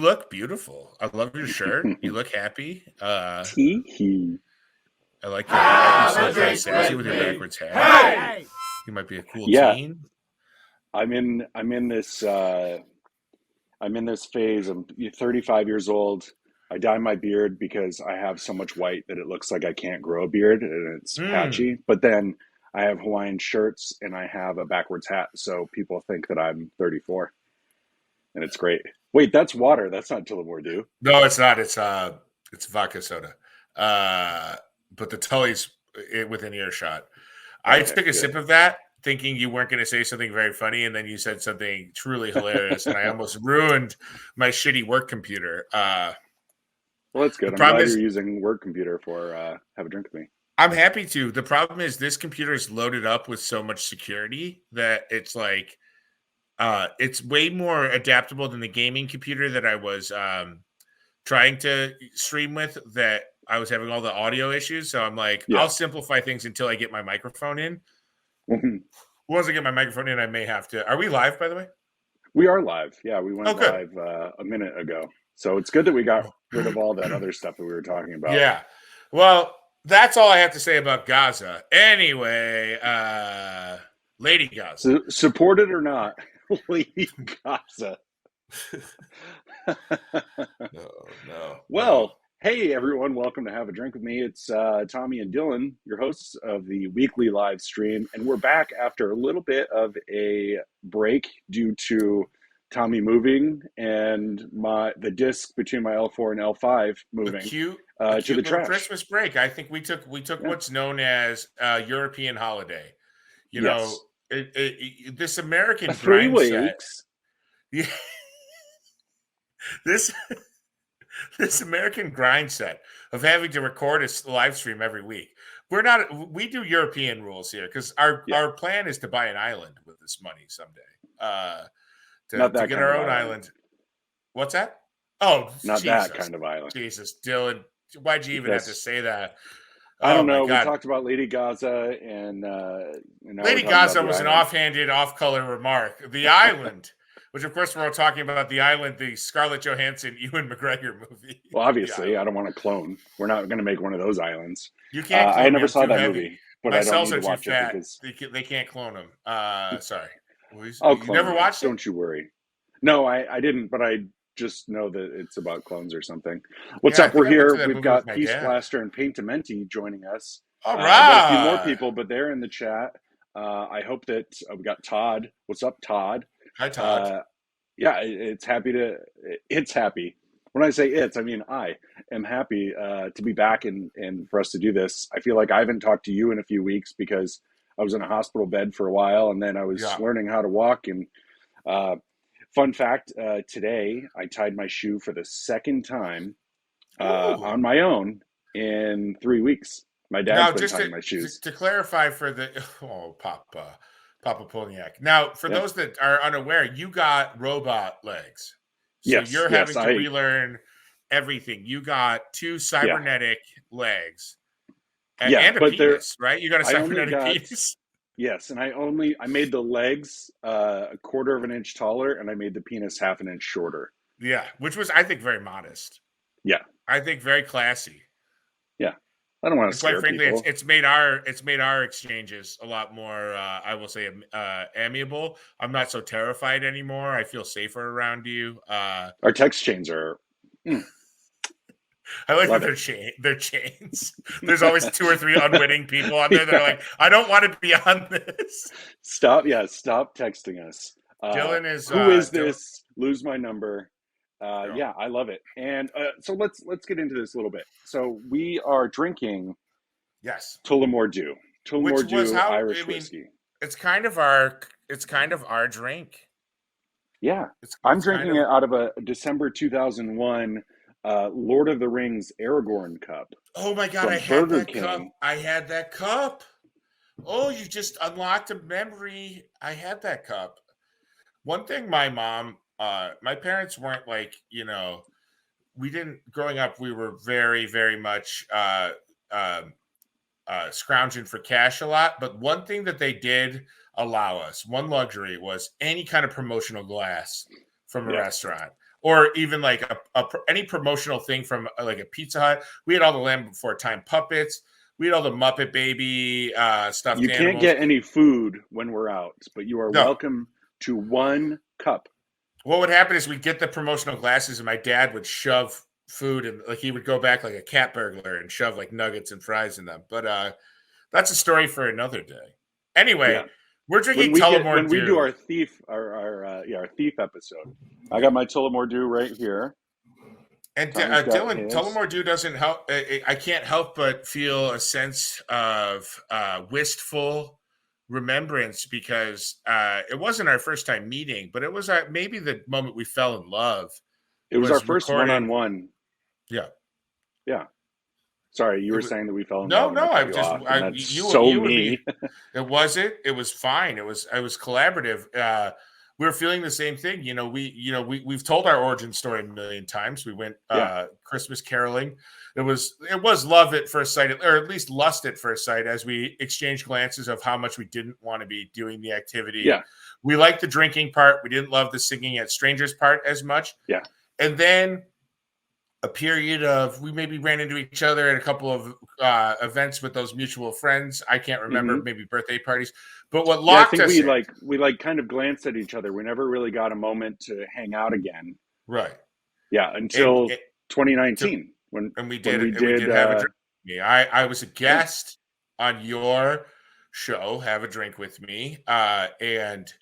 look beautiful. I love your shirt. You look happy. Tee-hee. I like your hat. You seem very sassy with your backwards hat. Hey! You might be a cool Yeah. teen. I'm in this phase. I'm 35 years old. I dye my beard because I have so much white that it looks like I can't grow a beard and it's patchy. But then I have Hawaiian shirts and I have a backwards hat, so people think that I'm 34, and it's great. Wait, that's water. That's not Tullamore D.E.W. No, it's not. It's vodka soda. But the Tully's within earshot. I took a sip of that, thinking you weren't going to say something very funny, and then you said something truly hilarious, and I almost ruined my shitty work computer. Well, that's good. I'm glad you're using work computer for Have a Drink with Me. I'm happy to. The problem is this computer is loaded up with so much security that it's like it's way more adaptable than the gaming computer that I was trying to stream with, that I was having all the audio issues. So I'm like, I'll simplify things until I get my microphone in. Once I get my microphone in, I may have to. Are we live, by the way? We are live. Yeah, we went live a minute ago. So it's good that we got rid of all that other stuff that we were talking about. Yeah. Well, that's all I have to say about Gaza. Anyway, Lady Gaza. Support it or not, Lady Gaza. No. Well, hey, everyone. Welcome to Have a Drink with Me. It's Tommy and Dylan, your hosts of the weekly live stream. And we're back after a little bit of a break due to Tommy moving and the disc between my L4 and L5 moving cute to the trash. Christmas break. I think we took what's known as a European holiday. You know, this American 3 grind weeks. Set. Yeah. This American grind set of having to record a live stream every week. We do European rules here because our plan is to buy an island with this money someday. To get our own island. What's that? Oh, not Jesus. That kind of island. Jesus, Dylan, why'd you even have to say that? I don't know. We talked about Lady Gaza, and Lady Gaza was an offhanded, off-color remark. The island, which of course we're all talking about the island, the Scarlett Johansson, Ewan McGregor movie. Well, obviously, I don't want to clone. We're not going to make one of those islands. You can't. I never saw that movie, but my I don't cells need are to watch too fat. it because they can't clone them. Sorry. I'll you never watched it? Don't you worry. No, I didn't, but I just know that it's about clones or something. What's up? We're here. We've got Peace Blaster and Paintamenti joining us. All right. Got a few more people, but they're in the chat. I hope that we got Todd. What's up, Todd? Hi, Todd. It's happy. When I say I mean I am happy to be back and for us to do this. I feel like I haven't talked to you in a few weeks because I was in a hospital bed for a while, and then I was learning how to walk. And fun fact, today I tied my shoe for the second time on my own in 3 weeks. My dad's been tying my shoes. To clarify for the Papa Polniak. Now, for those that are unaware, you got robot legs. So you're having to relearn everything. You got 2 cybernetic legs. And a penis, right? You got a cybernetic penis. Yes, and I made the legs a 1/4 of an inch taller, and I made the penis 1/2 an inch shorter. Yeah, which was, I think, very modest. Yeah, I think very classy. Yeah, I don't want to scare frankly, people. It's made our exchanges a lot more, I will say, amiable. I'm not so terrified anymore. I feel safer around you. Our text chains are. I like their chains. There's always 2 or 3 unwitting people on there that are like, I don't want to be on this. Stop texting us. Dylan is who is this? Lose my number. Yeah, I love it. And so let's get into this a little bit. So we are drinking Tullamore D.E.W. Tullamore D.E.W. Irish whiskey. It's kind of our drink. Yeah. I'm drinking it out of a December 2001 Lord of the Rings Aragorn cup. Oh my God, I had that cup. Oh, you just unlocked a memory. I had that cup. One thing my parents weren't like, growing up, we were very, very much scrounging for cash a lot. But one thing that they did allow us, one luxury, was any kind of promotional glass from a restaurant. or even like any promotional thing from like a Pizza Hut. We had all the Land Before Time puppets. We had all the Muppet Baby stuffed You can't animals. get any food when we're out, but you are No. welcome to one cup. What would happen is we'd get the promotional glasses, and my dad would shove food, and like he would go back like a cat burglar and shove like nuggets and fries in them. But that's a story for another day. Anyway, Yeah. we're drinking Tullamore When we do our D.E.W. our thief episode, I got my Tullamore D.E.W right here. And Tommy's got Dylan, his. Tullamore D.E.W doesn't help. I can't help but feel a sense of wistful remembrance because it wasn't our first time meeting, but it was maybe the moment we fell in love. It was our Was first recording. one-on-one. Yeah. Yeah. Sorry, you It were was, saying that we fell in no, love and no. I I cut you just off, and that's you so you and me. me. It wasn't. It was fine. It was collaborative. We were feeling the same thing. We've told our origin story a million times. We went Christmas caroling. It was love at first sight, or at least lust at first sight, as we exchanged glances of how much we didn't want to be doing the activity. Yeah. We liked the drinking part. We didn't love the singing at strangers part as much. Yeah. And then a period of we maybe ran into each other at a couple of events with those mutual friends. I can't remember, maybe birthday parties. But what locked us in, we kind of glanced at each other. We never really got a moment to hang out again. right? Yeah, until 2019 when we did have a drink with me. I was a guest on your show, Have a Drink with Me, and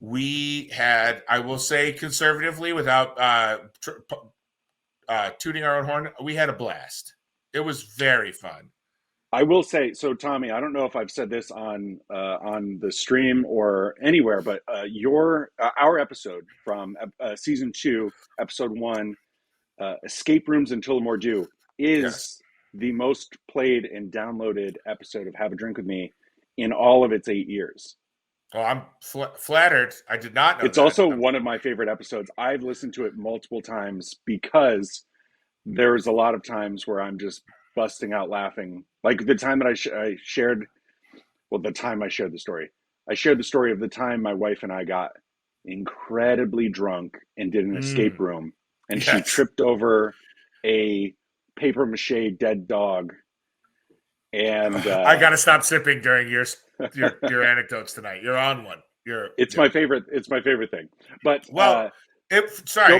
we had, I will say conservatively, without tooting our own horn, we had a blast. It was very fun. I will say, so Tommy, I don't know if I've said this on the stream or anywhere, but our episode from season 2, episode 1, Escape Rooms in Tullamore D.E.W, is the most played and downloaded episode of Have a Drink with Me in all of its 8 years. Oh, I'm flattered. I did not know it's that. Also one of my favorite episodes. I've listened to it multiple times because there's a lot of times where I'm just busting out laughing. Like the time that I shared the story. I shared the story of the time my wife and I got incredibly drunk and did an escape room, and she tripped over a paper mache dead dog. And I got to stop sipping during your anecdotes tonight. You're on one. It's my favorite. It's my favorite thing. But go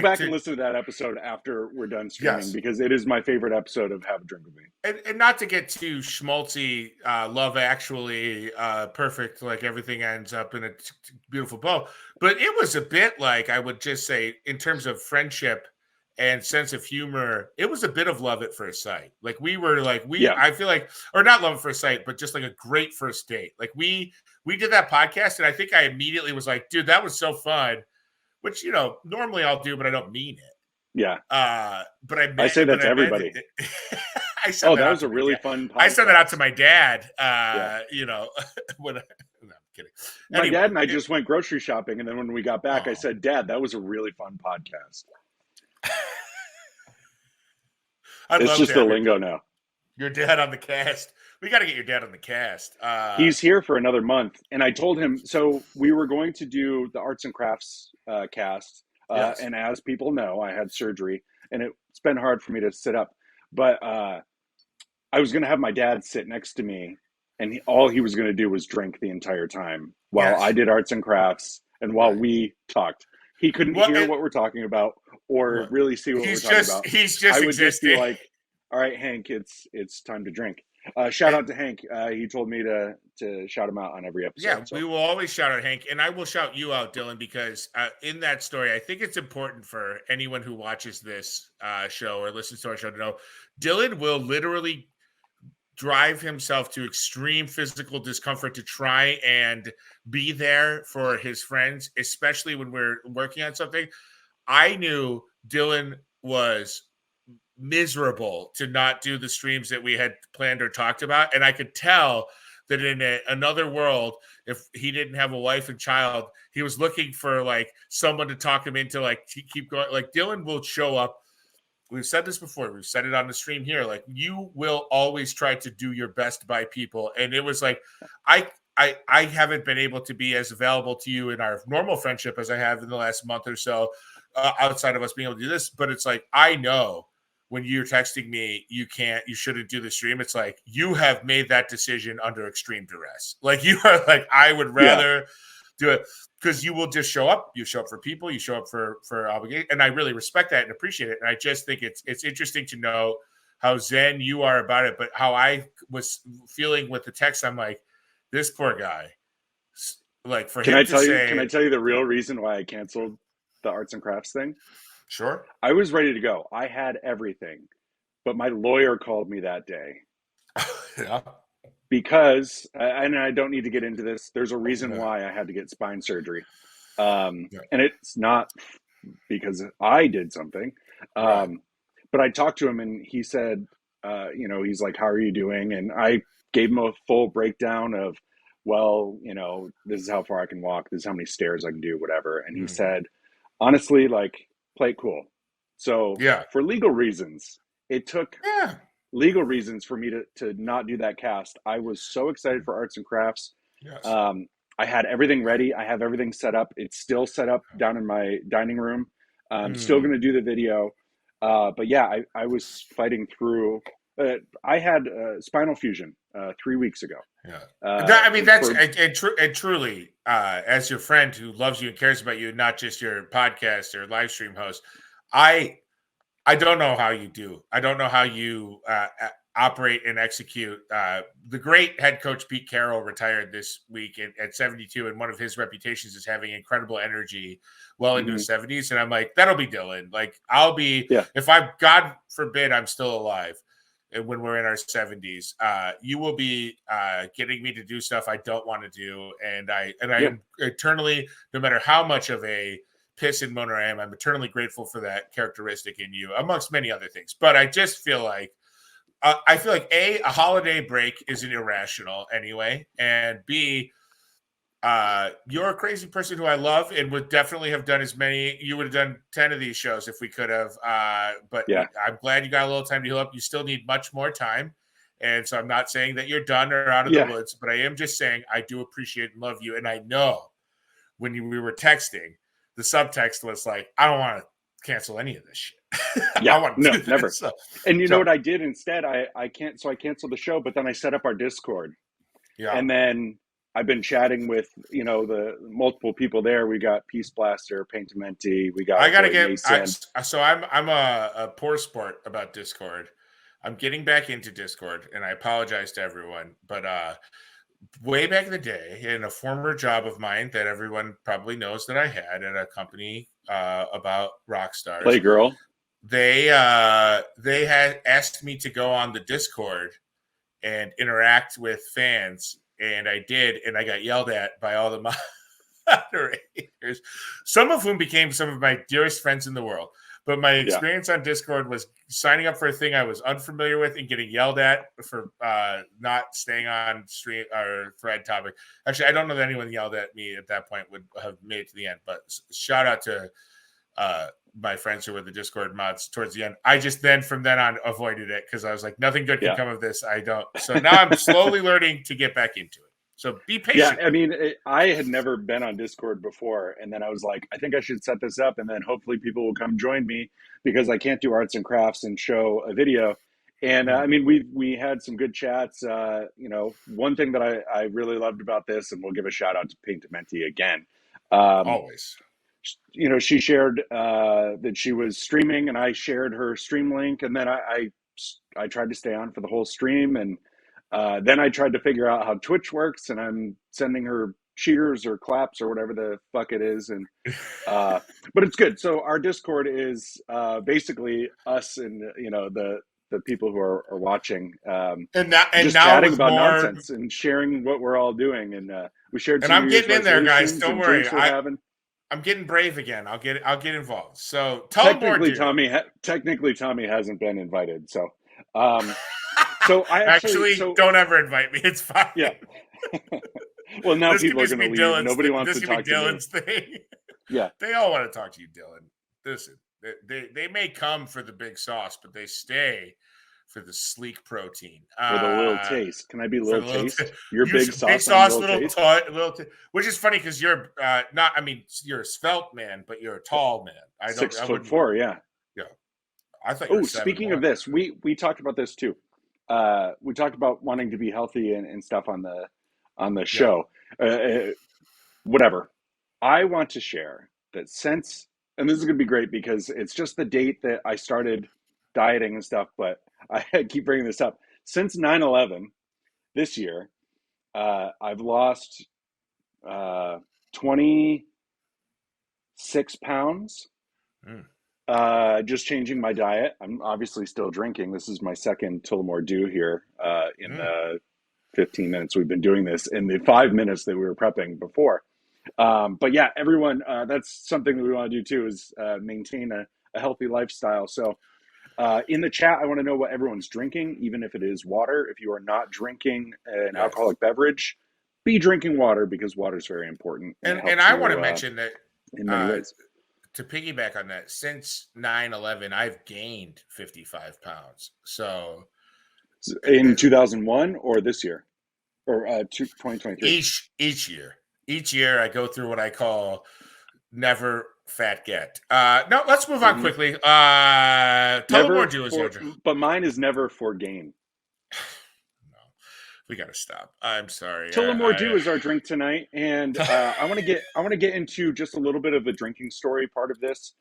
back and listen to that episode after we're done streaming, because it is my favorite episode of Have a Drink with Me. And not to get too schmaltzy, Love Actually, perfect, like everything ends up in a beautiful bow. But it was a bit like, I would just say, in terms of friendship and sense of humor, it was a bit of love at first sight. Like we were like, I feel like, or not love at first sight, but just like a great first date. Like we did that podcast, and I think I immediately was like, dude, that was so fun, which, normally I'll do, but I don't mean it. Yeah. But I say that to everybody. That was a really fun podcast. I said that out to my dad, when no, I'm kidding. My dad and I just went grocery shopping, and then when we got back, I said, Dad, that was a really fun podcast. It's just the lingo now. Your dad on the cast. We got to get your dad on the cast. He's here for another month. And I told him, so we were going to do the arts and crafts cast. And as people know, I had surgery, and it's been hard for me to sit up. But I was going to have my dad sit next to me, and all he was going to do was drink the entire time while I did arts and crafts and while we talked. He couldn't hear what we're talking about or really see what we're talking about. He's just I would just be like, all right, Hank, it's time to drink. Shout out to Hank. He told me to shout him out on every episode. Yeah, we will always shout out Hank. And I will shout you out, Dylan, because in that story, I think it's important for anyone who watches this show or listens to our show to know, Dylan will literally drive himself to extreme physical discomfort to try and be there for his friends, especially when we're working on something. I knew Dylan was miserable to not do the streams that we had planned or talked about. And I could tell that in another world, if he didn't have a wife and child, he was looking for like someone to talk him into like keep going. Like Dylan will show up. We've said this before. We've said it on the stream here. Like you will always try to do your best by people. And it was like, I haven't been able to be as available to you in our normal friendship as I have in the last month or so. outside of us being able to do this. But it's like, I know when you're texting me, you shouldn't do the stream. It's like, you have made that decision under extreme duress. Like, you are like, I would rather do it, because you will just show up. You show up for people. You show up for obligation, and I really respect that and appreciate it. And I just think it's interesting to know how zen you are about it, but how I was feeling with the text. I'm like, this poor guy. Like, for Can him I to tell say, you? Can I tell you the real reason why I canceled the arts and crafts thing? sure, I was ready to go. I had everything, but my lawyer called me that day yeah, because, and I don't need to get into this. There's a reason yeah, why I had to get spine surgery, yeah, and it's not because I did something. right, But I talked to him, and he said, he's like, "How are you doing?" And I gave him a full breakdown of, well, this is how far I can walk, this is how many stairs I can do, whatever. And he said, honestly, like, play it cool. So yeah, for legal reasons, it took yeah, legal reasons for me to not do that cast. I was so excited for arts and crafts. yes, Um, I had everything ready. I have everything set up. It's still set up down in my dining room. I'm still going to do the video. But yeah, I was fighting through. I had spinal fusion 3 weeks ago. yeah. Uh, I mean, that's for and truly, as your friend who loves you and cares about you, not just your podcast or live stream host, I I don't know how you do. I don't know how you operate and execute. The great head coach Pete Carroll retired this week at 72, and one of his reputations is having incredible energy well into mhm. his 70s. And I'm like, that'll be Dylan. Like, I'll be, Yeah, if I'm, God forbid, I'm still alive, and when we're in our 70s, you will be getting me to do stuff I don't want to do, and I yeah, am eternally, no matter how much of a piss and moaner I am, I'm eternally grateful for that characteristic in you, amongst many other things. But I just feel like a holiday break isn't irrational anyway, and B, you're a crazy person who I love and would definitely have done as many. You would have done 10 of these shows if we could have. But yeah, I'm glad you got a little time to heal up. You still need much more time. And so I'm not saying that you're done or out of the yeah, woods, but I am just saying I do appreciate and love you. And I know when we were texting, the subtext was like, I don't want to cancel any of this shit. yeah. I want to No, do never. this. So, And you know so what I did instead? I can't. So I canceled the show, but then I set up our Discord, yeah. and then I've been chatting with the multiple people there. We got Peace Blaster, Paintimenti, we got I our gotta boy get. Mason. I'm a poor sport about Discord. I'm getting back into Discord, and I apologize to everyone. But way back in the day, in a former job of mine that everyone probably knows that I had at a company about rock stars, Playgirl. they had asked me to go on the Discord and interact with fans, and I did, and I got yelled at by all the moderators, some of whom became some of my dearest friends in the world. But my Yeah, experience on Discord was signing up for a thing I was unfamiliar with and getting yelled at for not staying on stream or thread topic. Actually, I don't know that anyone yelled at me at that point would have made it to the end. But shout out to my friends who were the Discord mods towards the end. I just then from then on avoided it because I was like, nothing good can yeah. come of this. I don't. So now I'm slowly learning to get back into it. So be Yeah, patient I with me. mean, I had never been on Discord before, and then I was like, I think I should set this up, and then hopefully people will come join me because I can't do arts and crafts and show a video. And I mean, we had some good chats. One thing that I really loved about this, and we'll give a shout out to Pink Dementi again. Um, Always. she shared that she was streaming, and I shared her stream link, and then I tried to stay on for the whole stream, and then I tried to figure out how Twitch works, and I'm sending her cheers or claps or whatever the fuck it is, and but it's good. So our Discord is basically us and the people who are watching, And just now chatting with about more, nonsense and sharing what we're all doing, and we shared and some I'm New Year's getting in there, guys. resolutions Don't and worry. drinks we're having. I'm getting brave again. I'll get involved. So Tullamore D.E.W. Technically Tommy hasn't been invited, so um, so I actually Actually, don't ever invite me. It's fine. yeah. Well, now This could people are just going to be leave. Dylan's. Nobody wants This to could be talk to me. Dylan's thing. Yeah. They all want to talk to you, Dylan. Listen, they may come for the big sauce, but they stay for the sleek protein. Or the little taste. Can I be For little the little, taste? You're you big sauce big on sauce, little little taste? which is funny because you're not. I mean, you're a svelte man, but you're a tall man. I don't. Six I foot wouldn't. four, yeah. Yeah, I thought you were Oh, seven speaking of one. this, we talked about this too. We talked about wanting to be healthy and stuff on the Yeah. show. Whatever. I want to share that since, and this is going to be great because it's just the date that I started dieting and stuff, but I keep bringing this up. Since 9/11 this year, I've lost 26 pounds. Mm. Just changing my diet. I'm obviously still drinking. This is my second Tullamore D.E.W here in Mm. the 15 minutes we've been doing this, in the 5 minutes that we were prepping before. But yeah, everyone, that's something that we want to do too, is maintain a healthy lifestyle. So in the chat, I want to know what everyone's drinking, even if it is water. If you are not drinking an Yes. alcoholic beverage, be drinking water, because water is very important and it And helps I want to you mention that in many uh, ways. to piggyback on that, since 9/11, I've gained 55 pounds. So In 2001 or this year? Or 2023. each year I go through what I call never fat get. No, let's move on Mm-hmm. quickly. Never Tullamore D.E.W is for, our. but mine is never for gain. No, we got to stop. I'm sorry. Tullamore Dew is our drink tonight, and I want to get into just a little bit of the drinking story part of this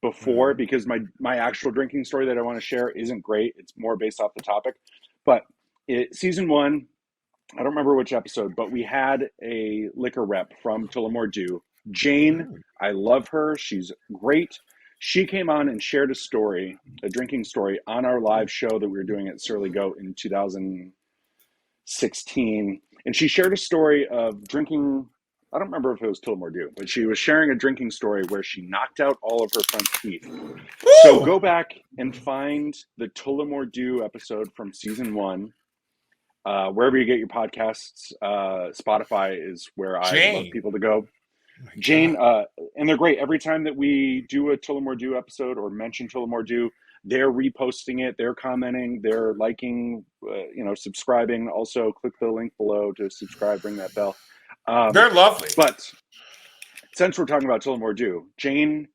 before, Mhm. because my actual drinking story that I want to share isn't great. It's more based off the topic, but season one, I don't remember which episode, but we had a liquor rep from Tullamore Dew, Jane. Mm. I love her. She's great. She came on and shared a drinking story on our live show that we were doing at Surly Goat in 2016. And she shared a story of drinking. I don't remember if it was Tullamore Dew, but she was sharing a drinking story where she knocked out all of her front teeth. So Woo! go back and find the Tullamore Dew episode from season one. Wherever you get your podcasts, Spotify is where I love Jane. people to go. Oh my Jane, God. and they're great. Every time that we do a Tullamore Dew episode or mention Tullamore Dew, they're reposting it, they're commenting, they're liking, subscribing. Also, click the link below to subscribe, ring that bell. They're lovely. But since we're talking about Tullamore Dew, Jane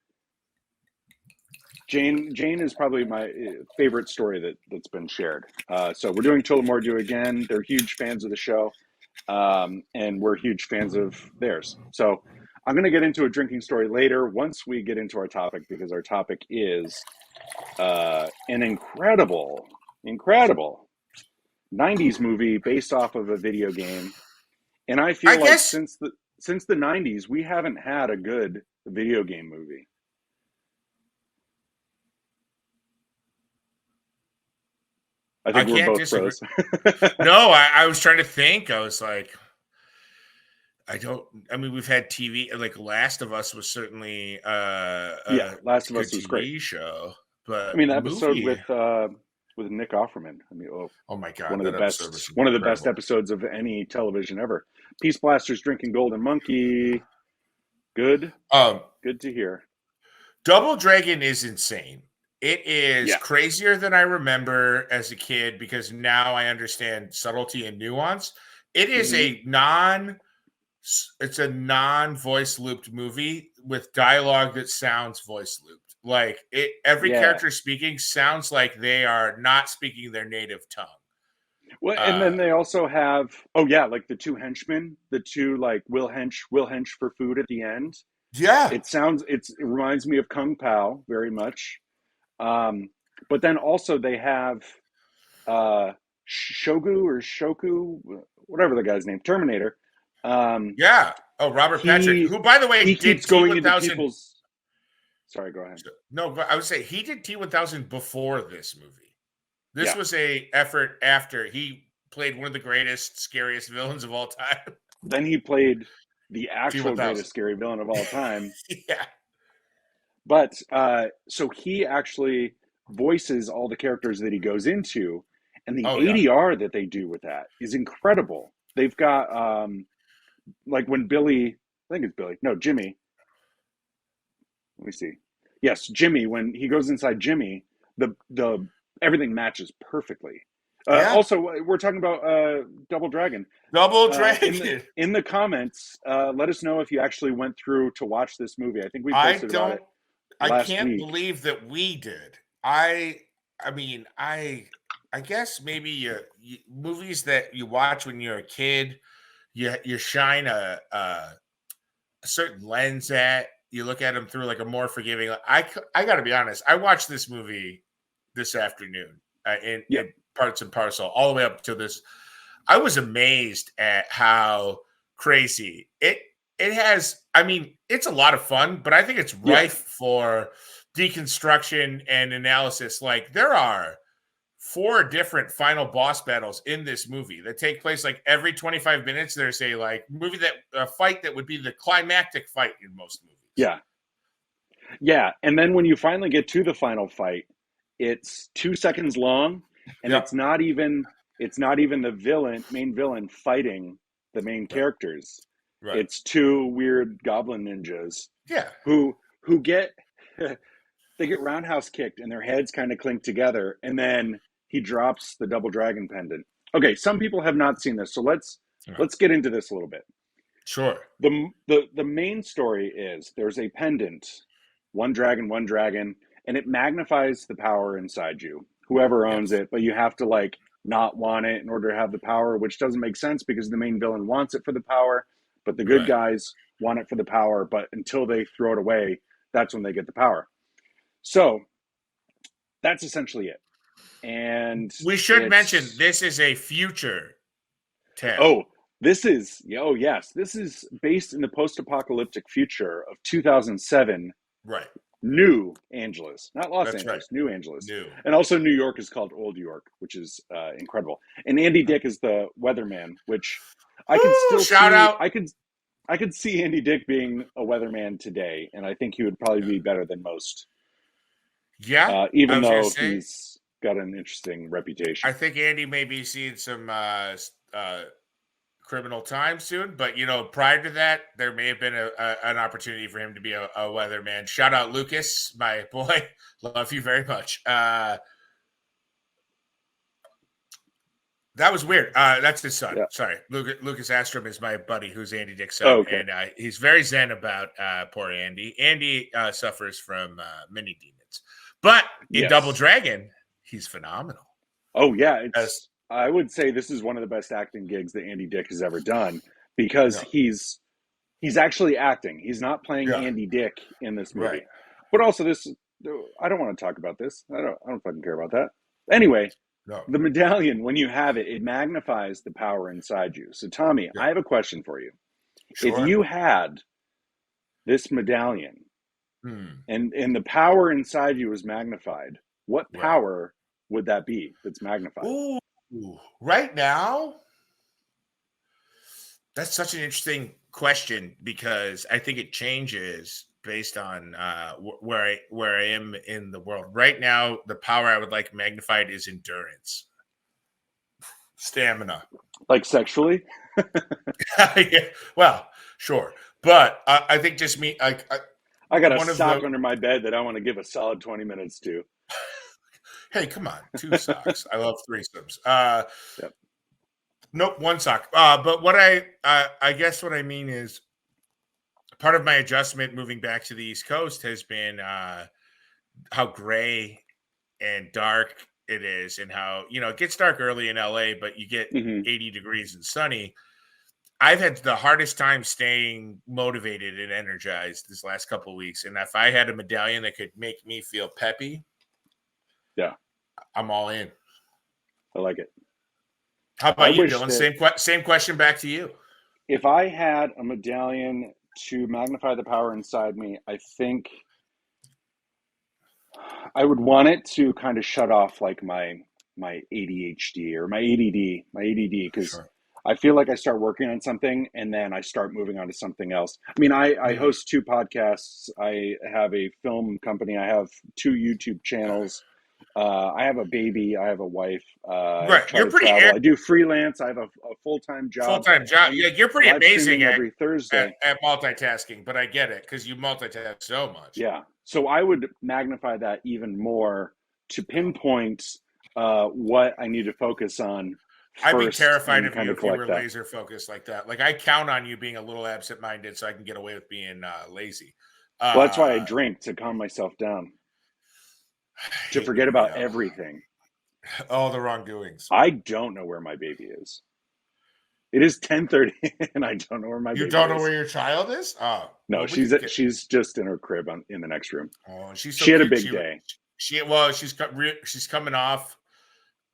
is probably my favorite story that's been shared. So we're doing Tullamore Dew again. They're huge fans of the show, and we're huge fans of theirs. So I'm going to get into a drinking story later once we get into our topic, because our topic is an incredible 90s movie based off of a video game. And I I feel like guess since the 90s, we haven't had a good video game movie. I I think we're can't both disagree. pros. No, I was trying to think. I was like, I don't. I mean, we've had TV. Like Last of Us was certainly Yeah, a Last of good Us was great. TV show, I but mean, the episode movie. with Nick Offerman. I mean, Oh my God, that episode was one of the best incredible. episodes of any television ever. Peace Blasters drinking Golden Monkey. Good, Um, good to hear. Double Dragon is insane. It is Yeah. crazier than I remember as a kid because now I understand subtlety and nuance. It is Mm-hmm. it's a non-voice looped movie with dialogue that sounds voice looped. Like every Yeah. character speaking sounds like they are not speaking their native tongue. Well, and then they also have, oh yeah, like the two henchmen, the two, like, Will Hench for food at the end. Yeah. It reminds me of Kung Pao very much. But then also they have Shoku, whatever the guy's name, Terminator. Yeah. Oh, Robert Patrick, he who, by the way, he did keeps going into T-1000. people's. Sorry, go ahead. No, but I would say he did T-1000 before this movie. This Yeah. was a effort after he played one of the greatest, scariest villains of all time. Then he played the actual T-1000. greatest scary villain of all time. Yeah. But so he actually voices all the characters that he goes into, and the Oh, yeah. ADR that they do with that is incredible. They've got like when Billy, I think it's Billy, no, Jimmy. Let me see. Yes, Jimmy. When he goes inside Jimmy, the everything matches perfectly. Yeah. Also, we're talking about Double Dragon. Double In the Dragon. comments, let us know if you actually went through to watch this movie. I think we I posted about it don't I last can't week. believe that we did. I mean, I guess maybe movies that you watch when you're a kid, you shine a certain lens at. You look at them through like a more forgiving. I got to be honest. I watched this movie this afternoon Yeah, in parts and parcel, all the way up to this. I was amazed at how crazy it has. I mean, it's a lot of fun, but I think it's yeah, rife for deconstruction and analysis. Like there are four different final boss battles in this movie that take place like every 25 minutes. There's a fight that would be the climactic fight in most movies. yeah, yeah. And then when you finally get to the final fight, it's 2 seconds long, and Yeah. it's not even the main villain fighting the main Right. characters. Right. It's two weird goblin ninjas Yeah. who get they get roundhouse kicked and their heads kind of clink together, and then he drops the double dragon pendant. Okay, some people have not seen this, so Right. let's get into this a little bit. Sure. The main story is there's a pendant, one dragon, and it magnifies the power inside you, whoever owns Yes. it, but you have to like not want it in order to have the power, which doesn't make sense because the main villain wants it for the power, but the good Right. guys want it for the power, but until they throw it away, that's when they get the power. So that's essentially it. And We should mention it's this is a future tale. oh, yes, this is based in the post-apocalyptic future of 2007, Right. New Angeles, not Los That's right. Angeles, New Angeles. New. And also New York is called Old York, which is incredible. And Andy Dick is the weatherman, which I could Ooh, still shout see. out. I could see Andy Dick being a weatherman today, and I think he would probably be better than most, Yeah. I even was gonna though say he's got an interesting I reputation. think Andy may be seeing some criminal time soon, but prior to that, there may have been an opportunity for him to be a weatherman. Shout out Lucas, my boy, love you very much. That was weird. That's his son. Yeah. Sorry, Lucas Astrom is my buddy, who's Andy Dick's Oh, son, okay. and he's very zen about poor Andy. Andy suffers from many demons, but in Double Yes. Dragon, he's phenomenal. Oh yeah, As I would say this is one of the best acting gigs that Andy Dick has ever done because yeah, he's actually acting. He's not playing yeah, Andy Dick in this right. movie. But also this I don't want to talk about this. I don't fucking care about that. Anyway, No, the medallion when you have it, it magnifies the power inside you. So Tommy, yeah, I have a question for you. If sure. you had this medallion Hmm, and the power inside you is magnified, what right. power would that be that's magnified? Ooh, right now, that's such an interesting question because I think it changes based on where I am in the world. Right now, the power I would like magnified is endurance, stamina. Like sexually? Yeah, well, sure, but I think just me like I got a one of sock the. under my bed that I want to give a solid 20 minutes to. Hey, come on, two socks. I love threesomes. Yep. Nope, one sock. But I guess what I mean is part of my adjustment moving back to the East Coast has been how gray and dark it is, and how it gets dark early in LA, but you get Hmm. 80 degrees and sunny. I've had the hardest time staying motivated and energized this last couple of weeks, and if I had a medallion that could make me feel peppy, Yeah, I'm all in. I like it. How I about you, wish Dylan? that Same question back to you. if I had a medallion to magnify the power inside me, I think I would want it to kind of shut off like my ADHD or my ADD, because Sure. I feel like I start working on something and then I start moving on to something else. I mean, I Mm, host two podcasts. I have a film company. I have two YouTube okay. channels. I have a baby. I have a wife. I Right. try You're to pretty travel. I do freelance. I have a full time full job. time job. I'm Yeah, you're pretty live amazing streaming at, every at Thursday. at multitasking, but I get it because you multitask so much. Yeah. So I would magnify that even more to Yeah. pinpoint. what I need to focus on I'd be first terrified and of kind you of if you collect were that. laser focused like that. Like I count on you being a little absent-minded so I can get away with being lazy. Well, that's why I I drink, to calm myself down, to hate forget you, about yo. everything. All the wrongdoings. I don't know where my baby is. It is 10:30 and I don't know where my You baby don't know is. where your child is? Oh, No, well, we could get. she's just in her crib in the next room. Oh, she's so She had a cute. big day. She's coming off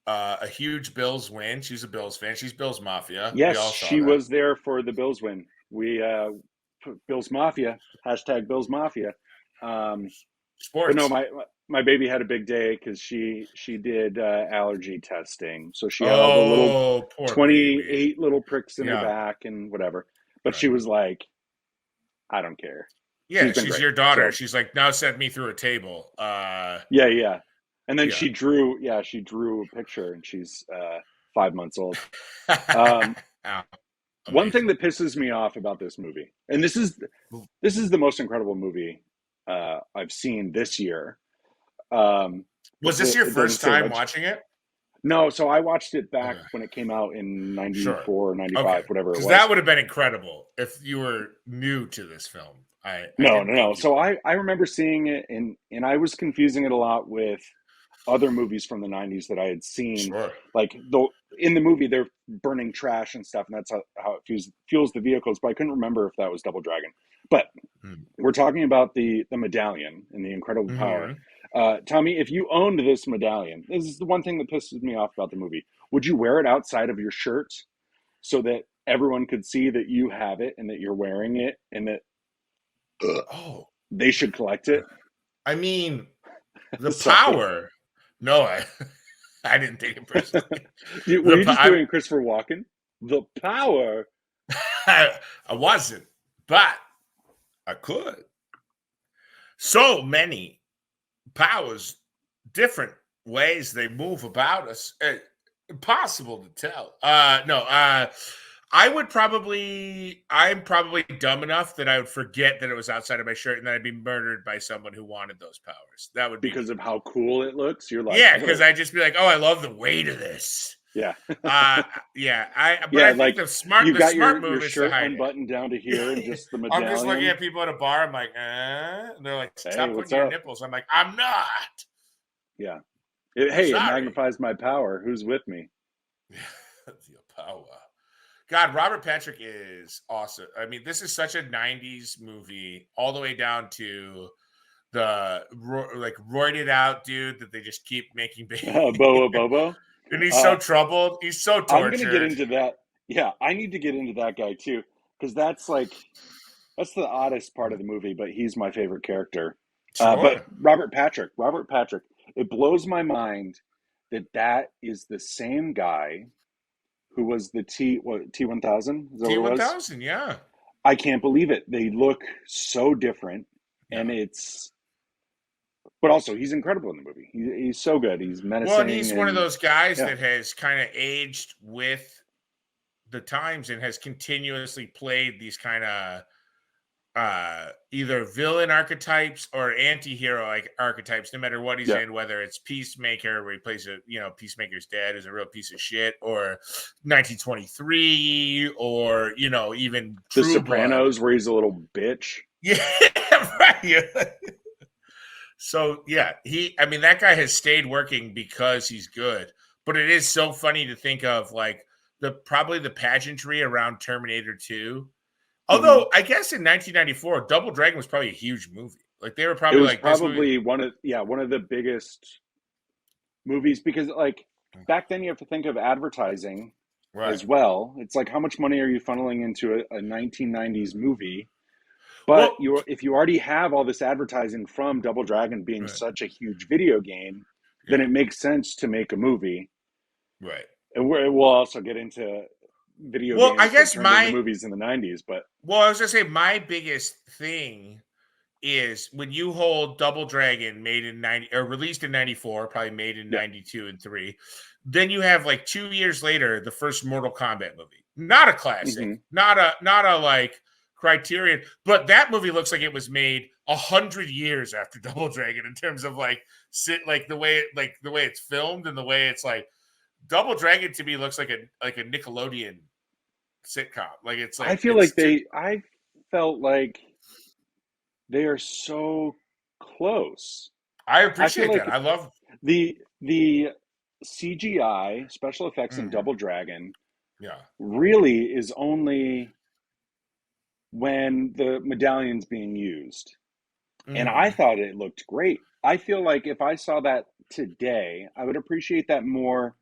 a huge Bills win. She's a Bills fan. She's Bills Mafia. We Yes, all saw she that. was there for the Bills win. We Bills Mafia, hashtag Bills Mafia. But no, Sports. my baby had a big day because she did allergy testing, so she had all the little Oh, poor baby. 28 little pricks in her Yeah. back and whatever. But Right. she was like, I don't care. Yeah, She's been she's great. your daughter. So She's like, now send me through a table. yeah. And then Yeah. she drew a picture, and she's 5 months old. Um, Oh, one thing amazing. that pisses me off about this movie, and this is the most incredible movie I've seen this year. Was this your It doesn't first say time much. watching it? No, so I watched it back Okay. when it came out in Sure. 94 or 95, Okay. whatever it Because was. that would have been incredible if you were new to this film. I didn't No. think you So I remember seeing it, and I was confusing it a lot with other movies from the 90s that I had seen. Sure. Like, though in the movie, they're burning trash and stuff, and that's how it fuels the vehicles. But I couldn't remember if that was Double Dragon. But we're talking about the medallion and the incredible power. Mm-hmm. Tommy, if you owned this medallion, this is the one thing that pisses me off about the movie. Would you wear it outside of your shirt so that everyone could see that you have it and that you're wearing it and that Oh, they should collect it? I mean, the Sorry. power. No, I didn't take it personally. Were The you po- just I, doing Christopher Walken? The power. I wasn't, but I could. So many powers, different ways they move about us. Impossible to tell. No, I'm probably dumb enough that I would forget that it was outside of my shirt and then I'd be murdered by someone who wanted those powers. That would be Because me. of how cool it looks? You're like, Yeah, I'm going because to. I'd just be like, oh, I love the weight of this. Yeah. Yeah, but Yeah, I think like the smart you've got move your is to shirt hide unbuttoned down to here and it. just the I'm just looking medallion. at people at a bar. I'm like, and they're like, Hey, stop what's pointing your up? nipples. I'm like, I'm not. Yeah. Hey, it Sorry. magnifies my power. Who's with me? The power. God, Robert Patrick is awesome. I mean, this is such a 90s movie, all the way down to the like roided out dude that they just keep making babies. Bobo. And he's so troubled. He's so I'm going to get tortured. into that. Yeah, I need to get into that guy too, because that's the oddest part of the movie, but he's my favorite character. But Sure. Robert Patrick, it blows my mind that is the same guy who was the T1000. Is that what it was? T1000, yeah. I can't believe it. They look so different, Yeah. and but also he's incredible in the movie. He's so good. He's Well, and menacing, he's one of and those guys yeah, that has kind of aged with the times and has continuously played these kind of either villain archetypes or anti-hero like archetypes, no matter what he's yeah. in, whether it's Peacemaker, where he plays Peacemaker's dad is a real piece of shit, or 1923, or even The True Blood. Sopranos, where he's a little bitch. Yeah, right. So yeah, that guy has stayed working because he's good. But it is so funny to think of like probably the pageantry around Terminator 2. Mm-hmm. Although I guess in 1994, Double Dragon was probably a huge movie. Like they were It probably was like this movie. probably one of the biggest movies, because like back then you have to think of advertising Right. as well. It's like, how much money are you funneling into a 1990s movie? But Well, if you already have all this advertising from Double Dragon being right. such a huge video game, then Yeah. it makes sense to make a movie. Right. And we'll also get into video Well, I games that guess turned into movies in the 90s. But I was gonna say my biggest thing is when you hold Double Dragon made in 90 or released in 94, probably made in yeah, 92 and 3. Then you have like 2 years later, the first Mortal Kombat movie. Not a classic, mm-hmm. not a like Criterion, but that movie looks like it was made 100 years after Double Dragon in terms of like the way it's filmed and the way it's like Double Dragon to me looks like a Nickelodeon sitcom. Like it's I like feel like I felt like they are so close. I I feel appreciate that. like I love the CGI special effects in mhm, Double Dragon yeah. really is only when the medallion's being used. And I Mhm. thought it looked great. I feel like if I saw that today, I would appreciate that more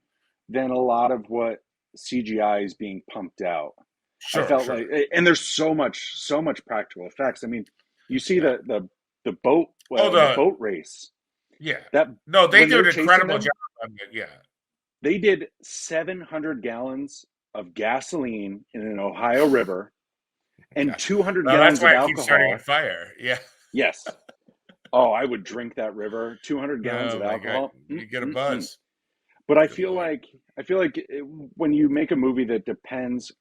than a lot of what CGI is being pumped out. I Sure, felt sure. like, and there's so much practical effects. I mean, you see Yeah. Oh, the boat race yeah. that No, they when do they're an chasing incredible job them, on it. Yeah. they did 700 gallons of gasoline in an Ohio river and Yeah. 200 Well, that's gallons of why it keeps starting on alcohol. fire. Yeah. Yes. Oh, I would drink that river. 200 gallons Oh of my god, alcohol. you get a Mm-mm-mm. buzz. But Good lord. I feel like when you make a movie that depends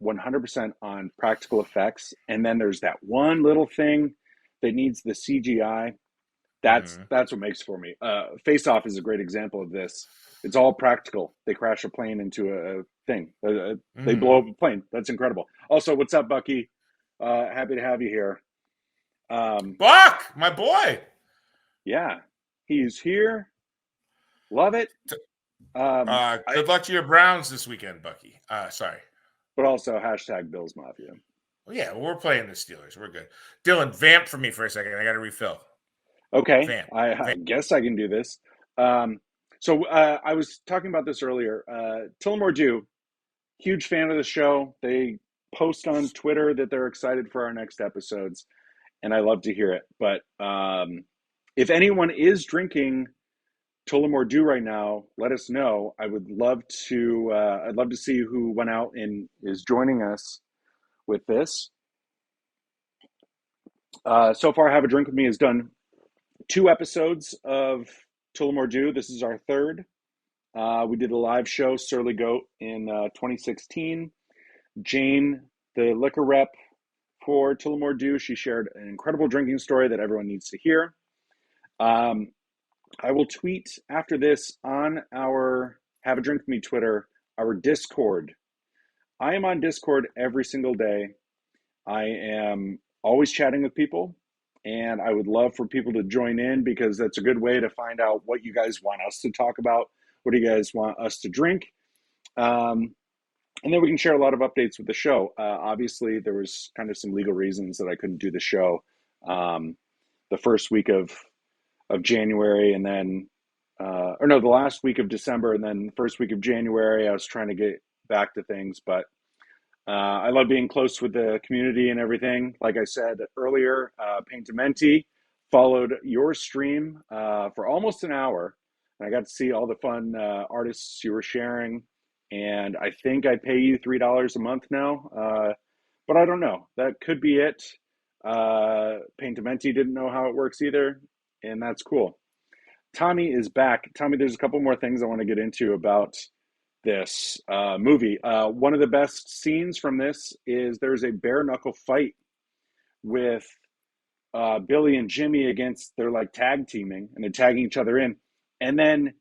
100% on practical effects, and then there's that one little thing that needs the CGI, Hmm. that's what makes it for me. Face Off is a great example of this. It's all practical. They crash a plane into a thing. They blow Hmm. up a plane. That's incredible. Also, what's up, Bucky? Happy to have you here. Um, Buck, my boy. yeah, he's here. Love it. I Good luck to your Browns this weekend, Bucky. Sorry. but also hashtag Bills Mafia. Well, yeah, we're playing the Steelers. We're good. Dylan, vamp for me for a second. I got to refill. Okay, Vamp. I Vamp. guess I can do this. I was talking about this earlier. Tullamore D.E.W, huge fan of the show. They post on Twitter that they're excited for our next episodes, and I love to hear it. But if anyone is drinking Tullamore D.E.W right now, let us know. I would love to. I'd love to see who went out and is joining us with this. So far, Have a Drink with Me has done 2 episodes of Tullamore D.E.W. This is our third. We did a live show, Surly Goat, in 2016. Jane, the liquor rep for Tullamore D.E.W, she shared an incredible drinking story that everyone needs to hear. I will tweet after this on our Have a Drink with Me Twitter, our Discord. I am on Discord every single day. I am always chatting with people, and I would love for people to join in because that's a good way to find out what you guys want us to talk about. What do you guys want us to drink? And then we can share a lot of updates with the show. Obviously, there was kind of some legal reasons that I couldn't do the show the first week of January, and then or no, the last week of December, and then the first week of January. I was trying to get back to things, but I love being close with the community and everything. Like I said earlier, Paintamenti followed your stream for almost an hour, and I got to see all the fun artists you were sharing. And I think I pay you $3 a month now, but I don't know. That could be it. Paintamenti didn't know how it works either, and that's cool. Tommy is back. Tommy, there's a couple more things I want to get into about this movie. One of the best scenes from this is there's a bare knuckle fight with Billy and Jimmy against, they're like tag teaming and they're tagging each other in. And then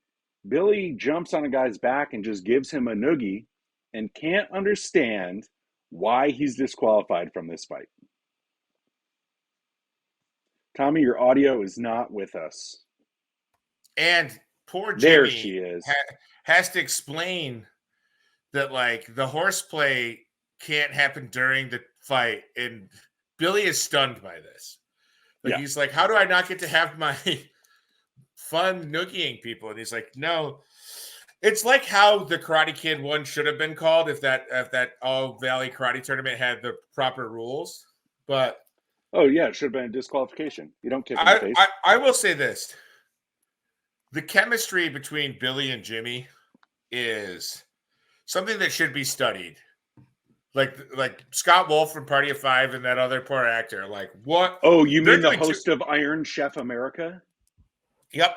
Billy jumps on a guy's back and just gives him a noogie and can't understand why he's disqualified from this fight. Tommy, your audio is not with us. And poor There she Jimmy is. has to explain that like the horseplay can't happen during the fight, and Billy is stunned by this. Like Yeah. he's like, "How do I not get to have my fun noogieing people?" And he's like, "No." It's like how the Karate Kid one should have been called if that All Valley Karate tournament had the proper rules. But Oh, yeah, it should have been a disqualification. You don't kick in the I face. I, I will say this: the chemistry between Billy and Jimmy is something that should be studied. Like Scott Wolf from Party of Five and that other poor actor. Like what Oh, you they're mean the doing too. host of Iron Chef America? Yep.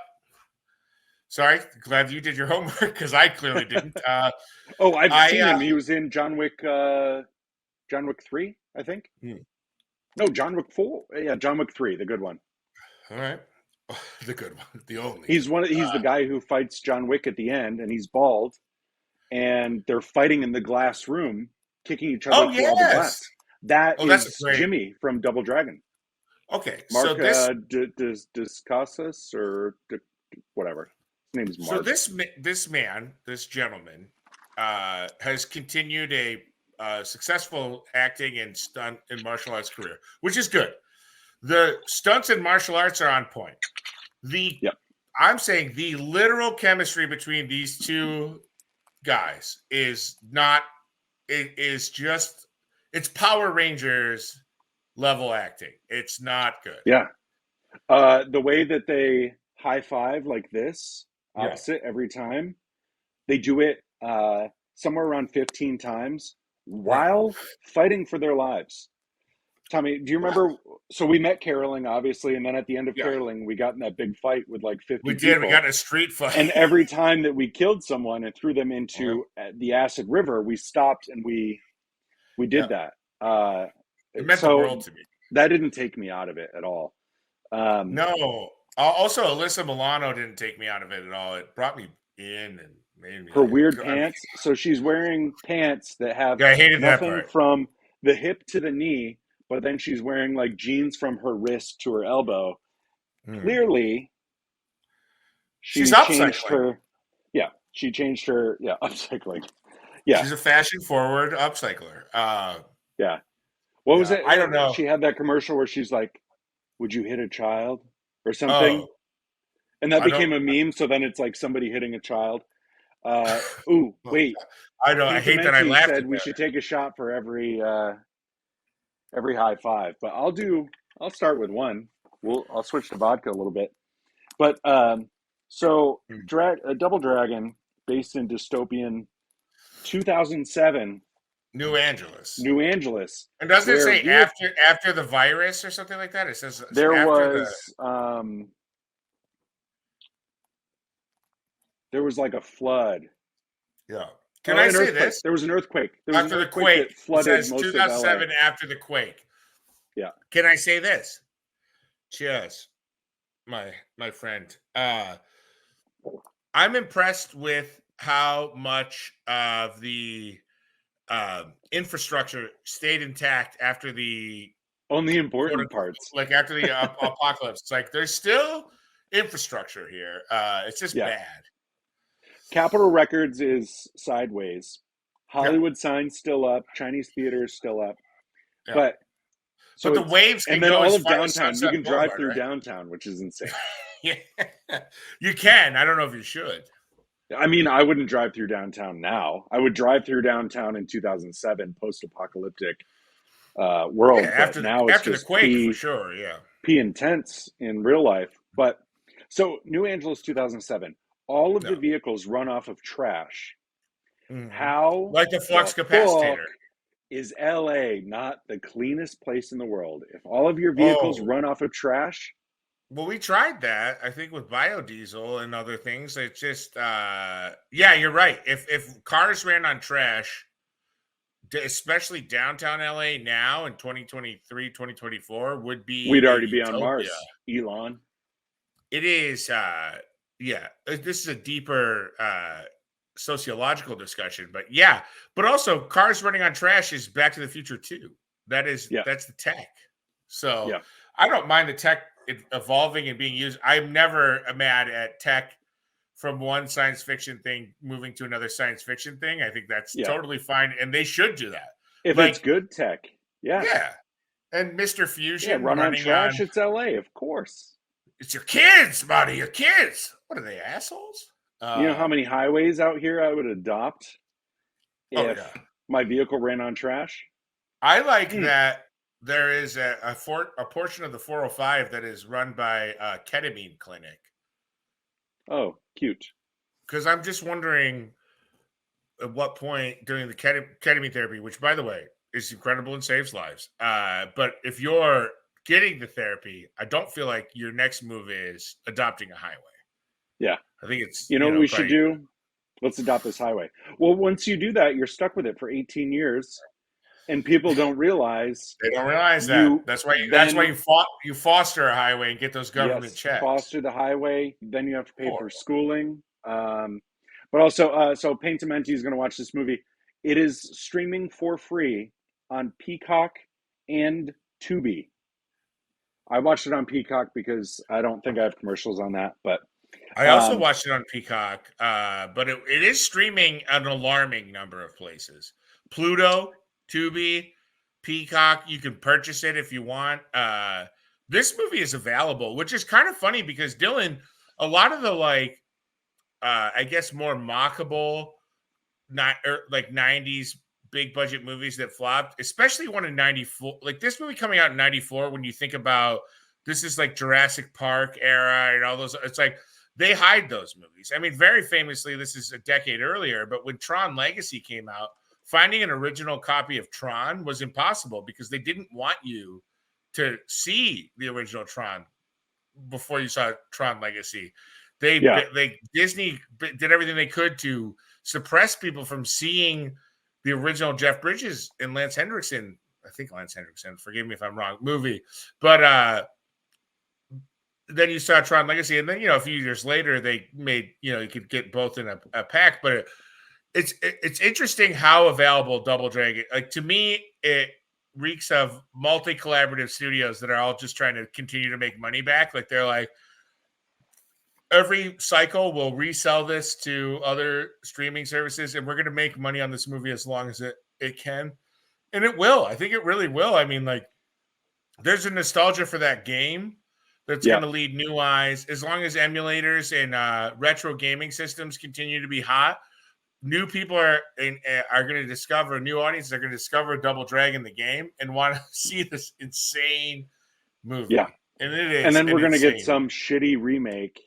Sorry. Glad you did your homework because I clearly didn't. Oh, I've I seen him. He was in John Wick 3, I think. No, John Wick 4. Yeah, John Wick 3, the good one. All right. The good one, the only good He's one. he's the guy who fights John Wick at the end, and he's bald, and they're fighting in the glass room, kicking each other Oh through all the yes. glass. That Oh, that's a is great. Jimmy from Double Dragon. Okay, so Mark this Discasas or whatever. His name is so Mark. this man, this gentleman, has continued a successful acting and stunt and martial arts career, which is good. The stunts in martial arts are on point. The Yep. I'm saying the literal chemistry between these two guys is not. It is just. It's Power Rangers level acting. It's not good. Yeah. The way that they high five like this, Yeah. opposite every time, they do it somewhere around 15 times Right. while fighting for their lives. Tommy, do you remember? So we met caroling, obviously, and then at the end of Yeah. caroling, we got in that big fight with like 50 We did. We people. got in a street fight. And every time that we killed someone and threw them Yeah. into the acid river, we stopped and we did that. It meant the So world to me. that didn't take me out of it at all. No. Also, Alyssa Milano didn't take me out of it at all. It brought me in and made me. Her weird I mean, pants. So she's wearing pants that have yeah, I hated that nothing part. from the hip to the knee, but then she's wearing like jeans from her wrist to her elbow. Clearly, She's she changed upcycling. her. Yeah, she changed her. Yeah, upcycling. Yeah, She's a fashion forward upcycler. yeah. What was Yeah, it? I don't know. She had that commercial where she's like, "Would you hit a child?" or something, Oh, and that I don't. became a meme. So then it's like somebody hitting a child. Ooh, wait. I don't. I Pink hate that I Dementi laughed said at we that. should take a shot for every high five, but I'll start with one. I'll switch to vodka a little bit. But so Double Dragon, based in dystopian 2007 New Angeles. New Angeles, And doesn't it where say after the virus or something like that? It says there after the. was like a flood. Yeah. Can I An say earthquake. this? There was an earthquake. There was an After the earthquake quake, that it flooded says most of LA. 2007 after the quake. Yeah. Can I say this? Cheers, my friend. I'm impressed with how much of the infrastructure stayed intact after the Only important parts. like after the apocalypse. It's like there's still infrastructure here. It's just Yeah. bad. Capitol Records is sideways. Yeah. Hollywood sign's still up. Chinese theater is still up. Yeah. But so the waves can and then go all as of far as downtown. You Sunset can drive Boulevard, through right? downtown, which is insane. Yeah, you can. I don't know if you should. I mean, I wouldn't drive through downtown now. I would drive through downtown in 2007, post-apocalyptic Yeah, world. But now it's after the just quake for sure. Yeah. pee intense in real life. But so New Angeles 2007, all of the No. vehicles run off of trash. Mm-hmm. How Like the flux the capacitor. fuck is LA not the cleanest place in the world? If all of your vehicles Oh, run off of trash, well, we tried that, I think, with biodiesel and other things. It's just yeah, you're right. If cars ran on trash, especially downtown LA now in 2023, 2024, would be we'd a already be on utopia. Mars, Elon. It is yeah, this is a deeper sociological discussion, but yeah, but also cars running on trash is Back to the Future too. That's the tech. So Yeah. I don't mind the tech evolving and being used. I'm never mad at tech from one science fiction thing moving to another science fiction thing. I think that's totally fine, and they should do that if it's good tech. Yeah, and Mr. Fusion run on running trash. It's LA, of course. It's your kids, buddy. Your kids. What are they, assholes? You know how many highways out here I would adopt if my vehicle ran on trash? I like that there is a portion of the 405 that is run by a ketamine clinic. Oh, cute. Because I'm just wondering at what point during the ketamine therapy, which, by the way, is incredible and saves lives. But if you're getting the therapy, I don't feel like your next move is adopting a highway. Yeah. I think it's, what we should do? Let's adopt this highway. Well, once you do that, you're stuck with it for 18 years. And people don't realize They don't realize that. you That's why then, you foster a highway and get those government yes, checks. foster the highway. Then you have to pay for Horrible. schooling. But also, so Paint Menti is going to watch this movie. It is streaming for free on Peacock and Tubi. I watched it on Peacock because I don't think I have commercials on that. But I also um, watched it on Peacock, but it is streaming an alarming number of places. Pluto, Tubi, Peacock. You can purchase it if you want. This movie is available, which is kind of funny because Dylan, a lot of the I guess more mockable, not like '90s big budget movies that flopped, especially one in '94. Like this movie coming out in '94, when you think about this is like Jurassic Park era and all those, it's like they hide those movies. I mean, very famously, this is a decade earlier, but when Tron Legacy came out, finding an original copy of Tron was impossible because they didn't want you to see the original Tron before you saw Tron Legacy. yeah, Disney did everything they could to suppress people from seeing the original Jeff Bridges and Lance Hendrickson. I think Lance Hendrickson. Forgive me if I'm wrong. Movie, but then you saw Tron Legacy, and then a few years later they made you could get both in a pack. But it's interesting how available Double Dragon. Like to me, it reeks of multi-collaborative studios that are all just trying to continue to make money back. Like they're like, every cycle we'll resell this to other streaming services and we're going to make money on this movie as long as it can, and it will. I think it really will. I mean, like, there's a nostalgia for that game that's yeah, going to lead new eyes as long as emulators and retro gaming systems continue to be hot. New people are going to discover, new audiences are going to discover Double Dragon the game and want to see this insane yeah. movie, and it And is then an we're going to get insane some shitty remake.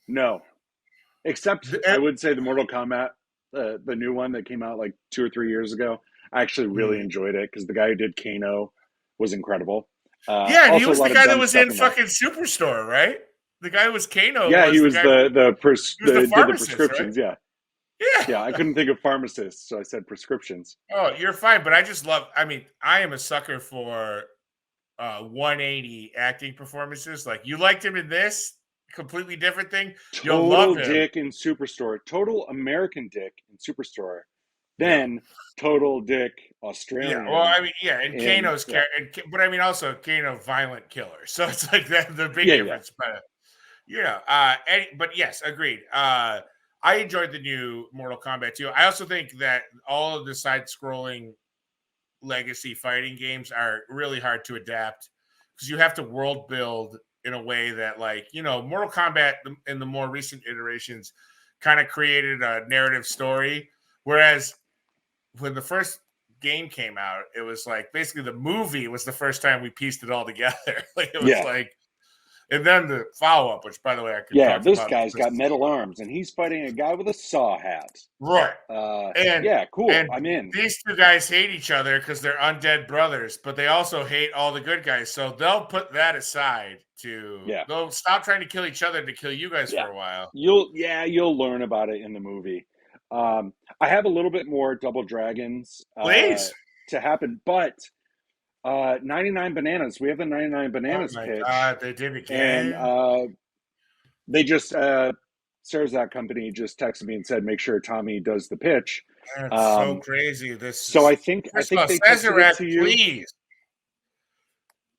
No, except I movie. would say the Mortal Kombat, the new one that came out like 2 or 3 years ago. I actually really enjoyed it because the guy who did Kano was incredible. Yeah, and he Also, a was the lot of guy that dumb was stuff in in that. fucking Superstore, right? The guy who was Kano Yeah, he was the was guy from, he was the did the pharmacist, right? prescriptions. Yeah, Yeah. yeah. I couldn't think of pharmacists, so I said prescriptions. Oh, you're fine, but I just love. I mean, I am a sucker for 180 acting performances. Like you liked him in this completely different thing, you'll love Total him. dick in Superstore. Total American dick in Superstore. Yeah. Then total dick Yeah, well, Australian I mean, yeah, and in Kano's character, but I mean, also Kano, violent killer. So it's like that the big yeah, yeah. difference. But but yes, agreed. I enjoyed the new Mortal Kombat 2. I also think that all of the side-scrolling legacy fighting games are really hard to adapt because you have to world build in a way that, like, Mortal Kombat in the more recent iterations kind of created a narrative story, whereas when the first game came out, it was like basically the movie was the first time we pieced it all together. Like it was Yeah. like, and then the follow up, which by the way I could Yeah, talk this about. guy's got metal arms and he's fighting a guy with a saw hat. Right. And Yeah, cool. and I'm in. these two guys hate each other because they're undead brothers, but they also hate all the good guys. So they'll put that aside Yeah. they'll stop trying to kill each other to kill you guys Yeah. for a while. You'll learn about it in the movie. I have a little bit more Double Dragons Please. to happen, but 99 Bananas. We have the 99 Oh Bananas my pitch, God, they did and again. they just Sarah's that company just texted me and said make sure Tommy does the pitch. That's so crazy. This So is I think First of all, they texted it Sazerac, to you.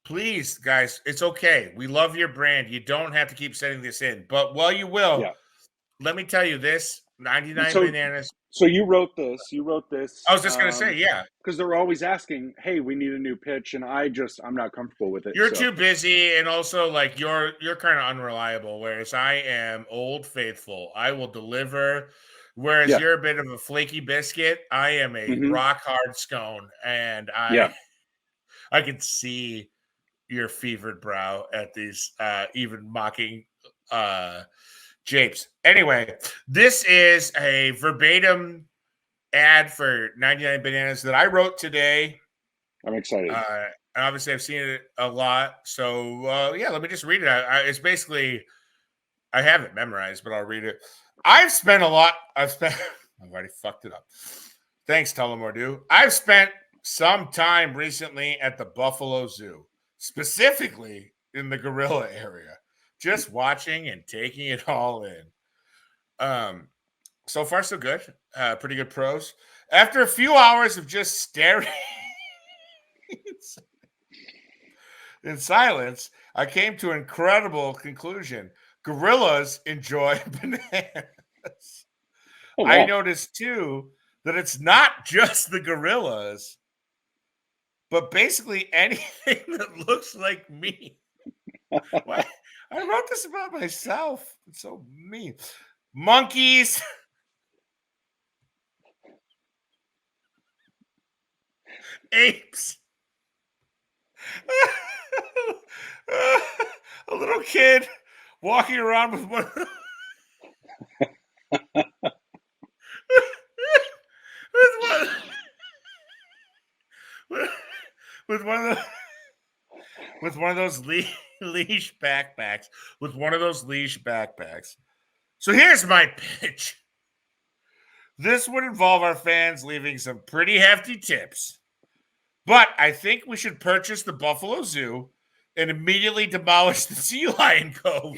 please, guys, it's okay. We love your brand. You don't have to keep sending this in, but you will. Yeah. Let me tell you this: 99 So Bananas. So you wrote this. You wrote this. I was just gonna say, yeah. Because they're always asking, "Hey, we need a new pitch," and I'm not comfortable with it. You're too busy, and also like you're kind of unreliable. Whereas I am old faithful. I will deliver. Whereas Yeah. you're a bit of a flaky biscuit, I am a rock hard scone, and I can see your fevered brow at these even mocking japes. Anyway, this is a verbatim ad for 99 Bananas that I wrote today. I'm excited. And obviously, I've seen it a lot. So, yeah, let me just read it. It's basically, I have it memorized, but I'll read it. I've already fucked it up. Thanks, Tullamore D.E.W. I've spent some time recently at the Buffalo Zoo, specifically in the gorilla area, just watching and taking it all in. So far, so good. Pretty good pros. After a few hours of just staring in silence, I came to an incredible conclusion. Gorillas enjoy bananas. Oh I wow. noticed too that it's not just the gorillas, but basically anything that looks like me. Why? I wrote this about myself. It's so mean. Monkeys, apes, a little kid walking around with one with one with one of the with one of those leash backpacks. With one of those leash backpacks. So here's my pitch. This would involve our fans leaving some pretty hefty tips. But I think we should purchase the Buffalo Zoo and immediately demolish the Sea Lion Cove.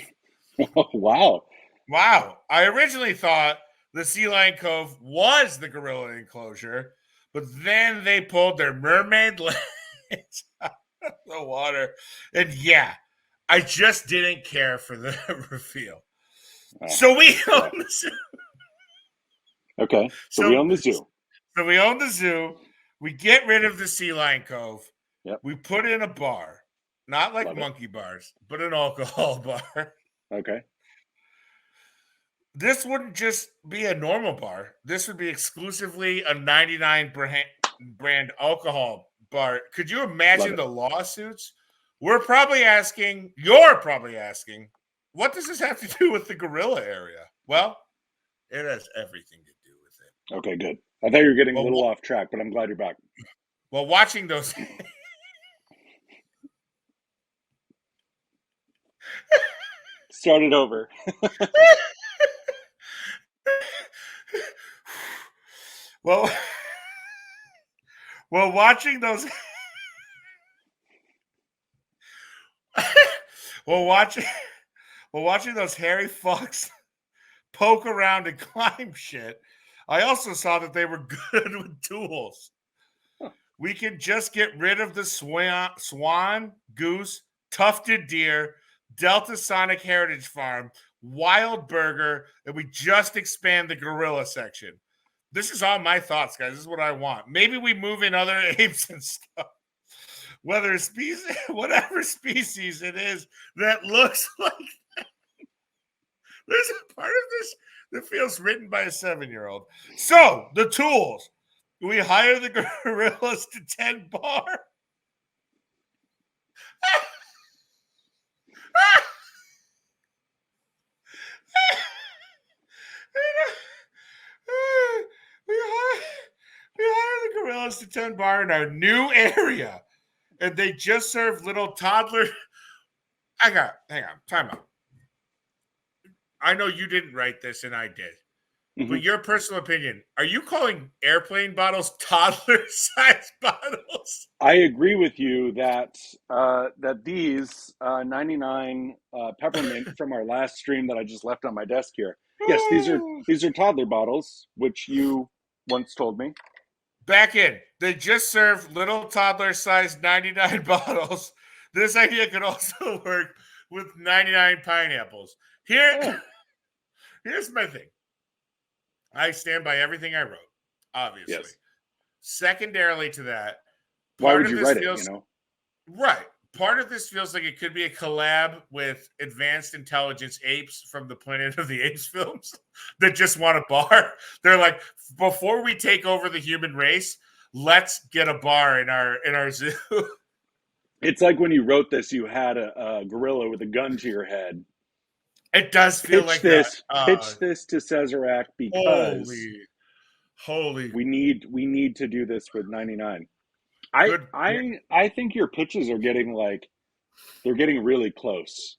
Wow. Wow. I originally thought the Sea Lion Cove was the gorilla enclosure, but then they pulled their mermaid legs out of the water. And yeah, I just didn't care for the reveal. So we own the zoo. Okay. So we own the zoo. So we own the zoo. We get rid of the Sea Lion Cove. Yep. We put in a bar. Not like Love it. monkey bars, but an alcohol bar. Okay. This wouldn't just be a normal bar. This would be exclusively a 99 brand alcohol bar. Could you imagine the lawsuits? You're probably asking, what does this have to do with the gorilla area? Well, it has everything to do with it. Okay, good. I thought you were getting a little off track, but I'm glad you're back. Well, watching those Start it over. well, watching those watching those hairy fucks poke around and climb shit, I also saw that they were good with tools. Huh. We can just get rid of the swan, goose, tufted deer, Delta Sonic Heritage Farm, Wild Burger, and we just expand the gorilla section. This is all my thoughts, guys. This is what I want. Maybe we move in other apes and stuff. Whatever species it is that looks like that. There's a part of this that feels written by a 7-year-old. So, the tools. We hire the gorillas to tend bar. We hire the gorillas to tend bar in our new area. And they just serve little toddler. Hang on. Time out. I know you didn't write this and I did. Mm-hmm. But your personal opinion, are you calling airplane bottles toddler-sized bottles? I agree with you that these 99 peppermint from our last stream that I just left on my desk here. Yes, these are toddler bottles, which you once told me. Back in. They just serve little toddler-sized 99 bottles. This idea could also work with 99 pineapples. Here's my thing. I stand by everything I wrote, obviously. Yes. Secondarily to that, why would you write it, Right. Part of this feels like it could be a collab with Advanced Intelligence Apes from the Planet of the Apes films that just want a bar. They're like, before we take over the human race, let's get a bar in our zoo. It's like when you wrote this, you had a gorilla with a gun to your head. It does feel like this. Pitch this to Sazerac because holy, we need to do this with 99. I think your pitches are getting they're getting really close.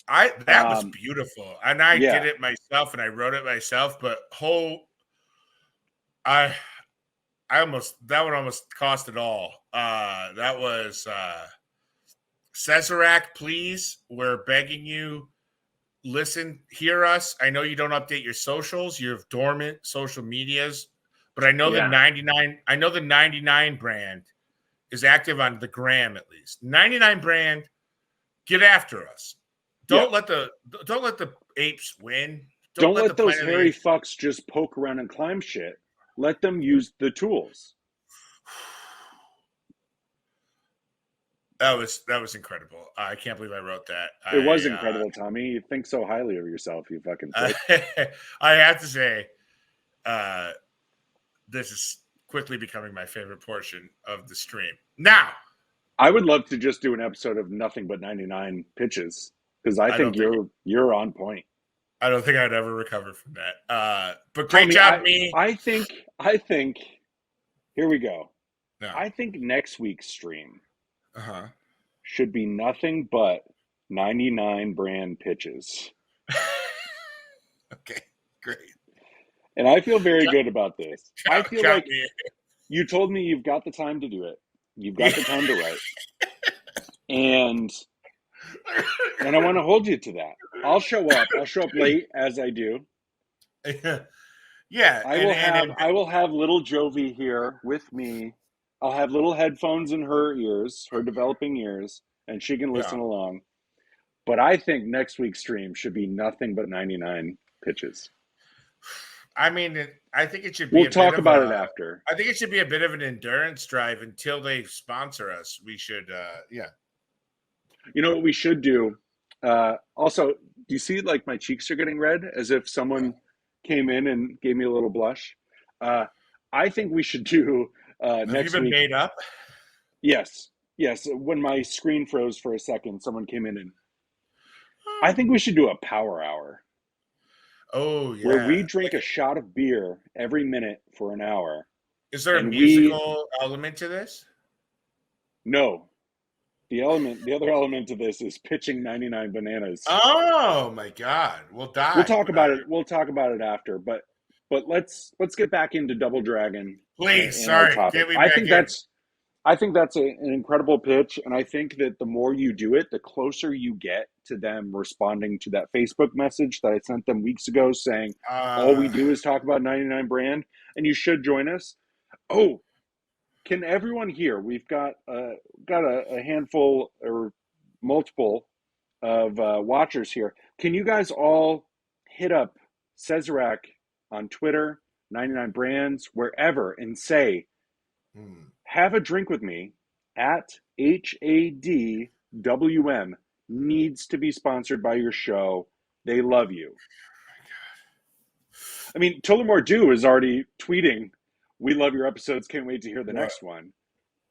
That was beautiful, and I did it myself, and I wrote it myself. But that would almost cost it all. That was Cesarac, please. We're begging you. Listen, hear us. I know you don't update your socials. You have dormant social medias, but I know the Yeah. 99. I know the 99 brand is active on the gram at least. 99 brand, get after us. Don't let the apes win. Don't Let the let those Planet of the hairy Apes. fucks just poke around and climb shit. Let them use the tools. That was incredible. I can't believe I wrote that. It was incredible, Tommy. You think so highly of yourself, you fucking prick. I have to say, this is quickly becoming my favorite portion of the stream. Now, I would love to just do an episode of nothing but 99 pitches because I think you're on point. I don't think I'd ever recover from that. But Tommy, great job, me. I think. Here we go. No. I think next week's stream Uh-huh. should be nothing but 99 brand pitches. Okay, great. And I feel very good about this. I feel like me. You told me you've got the time to do it. You've got the time to write. And I want to hold you to that. I'll show up. I'll show up late as I do. Yeah. I will have little Jovi here with me. I'll have little headphones in her ears, her developing ears, and she can listen along. But I think next week's stream should be nothing but 99 pitches. I mean, I think it should be. We'll talk about it after. I think it should be a bit of an endurance drive until they sponsor us. We should, yeah. You know what we should do? Also, do you see like my cheeks are getting red as if someone came in and gave me a little blush? I think we should do next week. Have you been made up? Yes. When my screen froze for a second, someone came in and I think we should do a power hour. Oh, yeah. Where we drink a shot of beer every minute for an hour. Is there a musical element to this? No. The other element to this is pitching 99 bananas. Oh my God. We'll die. We'll talk about it. We'll talk about it after. But let's get back into Double Dragon. Please, sorry. I think that's an incredible pitch, and I think that the more you do it, the closer you get to them responding to that Facebook message that I sent them weeks ago saying, all we do is talk about 99 brand, and you should join us. Oh, can everyone hear? We've got a handful or multiple of watchers here. Can you guys all hit up Cesarac on Twitter, 99 brands, wherever, and say, have a drink with me at HADWM needs to be sponsored by your show. They love you. I mean, Tullamore D.E.W is already tweeting, we love your episodes. Can't wait to hear the next one.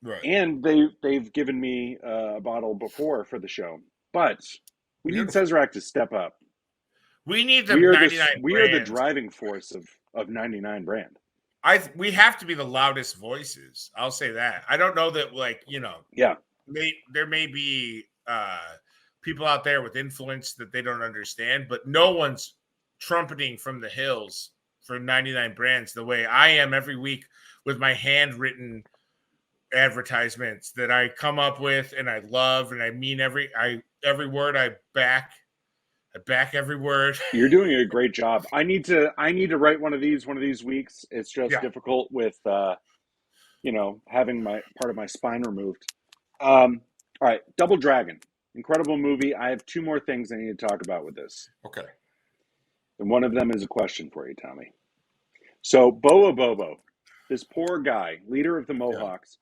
Right. And they've given me a bottle before for the show. But we need Cesarac to step up. We need the 99 We are the driving force of 99 brand. We have to be the loudest voices. I'll say that. I don't know that, there may be people out there with influence that they don't understand, but no one's trumpeting from the hills for 99 brands the way I am every week with my handwritten advertisements that I come up with and I love, and I mean every word I back. I back every word. You're doing a great job. I need to write one of these weeks. It's just difficult with having my part of my spine removed. All right, Double Dragon. Incredible movie. I have two more things I need to talk about with this. Okay. And one of them is a question for you, Tommy. So Bobo, this poor guy, leader of the Mohawks,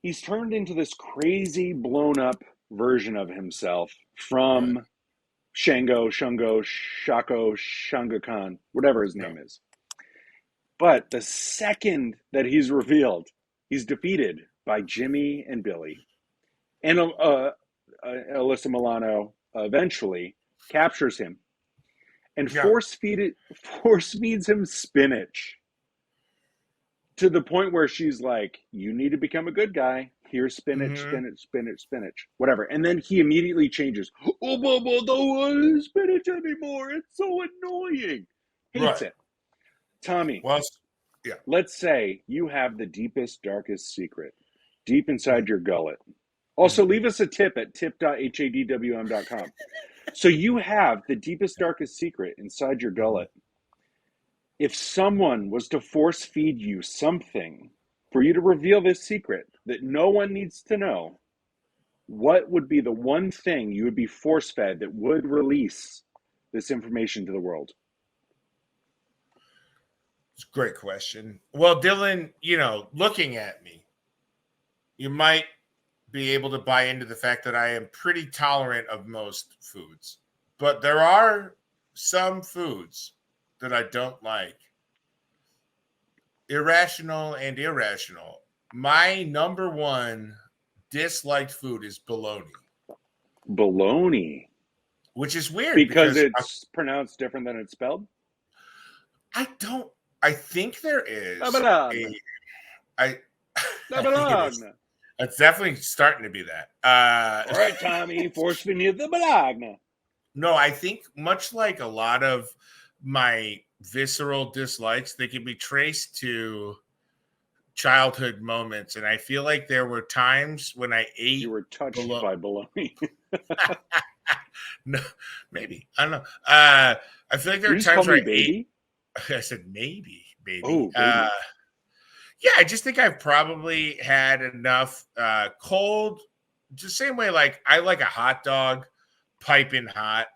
he's turned into this crazy blown up version of himself from Shango, Shungo, Shako, Shanga Khan, whatever his name is. But the second that he's revealed, he's defeated by Jimmy and Billy. And Alyssa Milano eventually captures him and force feeds him spinach to the point where she's like, you need to become a good guy. Here's spinach, spinach, whatever. And then he immediately changes. Oh, Mama, don't want spinach anymore. It's so annoying. Hates it. Tommy. Well, Yeah. Let's say you have the deepest, darkest secret deep inside your gullet. Also, Mhm. leave us a tip at tip.hadwm.com. So you have the deepest, darkest secret inside your Mhm. gullet. If someone was to force feed you something for you to reveal this secret that no one needs to know, what would be the one thing you would be force fed that would release this information to the world? It's a great question. Well, Dylan, looking at me, you might be able to buy into the fact that I am pretty tolerant of most foods, but there are some foods that I don't like. Irrational and irrational. My number one disliked food is bologna, Baloney. which is weird Because because it's pronounced different than it's spelled? I don't. I think there is a. Nabalagna. I. I think it is. Nabalagna. It's definitely starting to be that. All right, Tommy, force feed me the balagna. No, I think much like a lot of my visceral dislikes, they can be traced to childhood moments. And I feel like there were times when I You ate were touched below. by baloney. No, maybe. I don't know. I feel like there You are just call times where me I ate. baby? I said maybe, baby. Oh, baby. Yeah, I just think I've probably had enough cold. Just same way, like I like a hot dog piping hot,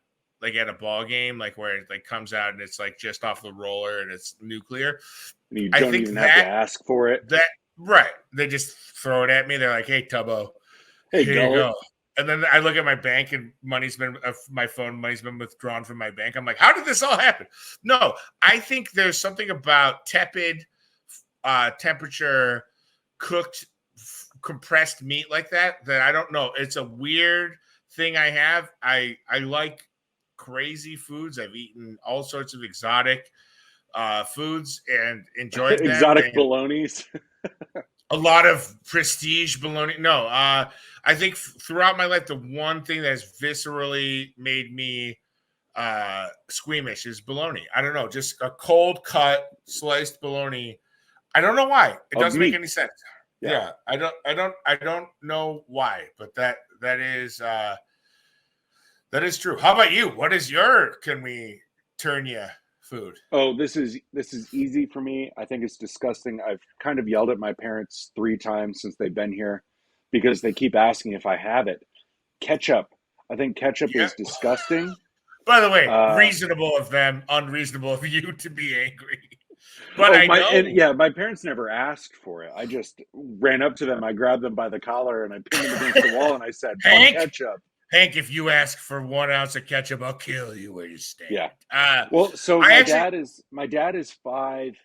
like at a ball game, like where it like comes out and it's like just off the roller and it's nuclear. And you I don't think even have to that ask for it. that right, they just throw it at me. They're like, "Hey, Tubbo, Hey, here you gullet. go." And then I look at my bank and my phone money's been withdrawn from my bank. I'm like, how did this all happen? No, I think there's something about tepid temperature cooked compressed meat like that I don't know. It's a weird thing I have. I like crazy foods. I've eaten all sorts of exotic foods and enjoyed them. Exotic And balonies. a lot of prestige bologna. No, I think throughout my life, the one thing that has viscerally made me squeamish is bologna. I don't know, just a cold cut sliced bologna. I don't know why. It Of doesn't make meat. any sense. Yeah. Yeah, I don't know why, but that is true. How about you? What is your can we turn you food? Oh, this is easy for me. I think it's disgusting. I've kind of yelled at my parents 3 times since they've been here because they keep asking if I have it. Ketchup. I think ketchup Yeah. is disgusting. By the way, Uh, reasonable of them, unreasonable of you to be angry. But oh I my, and know, yeah, my parents never asked for it. I just ran up to them. I grabbed them by the collar and I pinned them against the wall and I said, "Fuck Hank. ketchup." Hank, if you ask for 1 ounce of ketchup, I'll kill you where you stand. Yeah. Well, so I my actually dad is 5'9".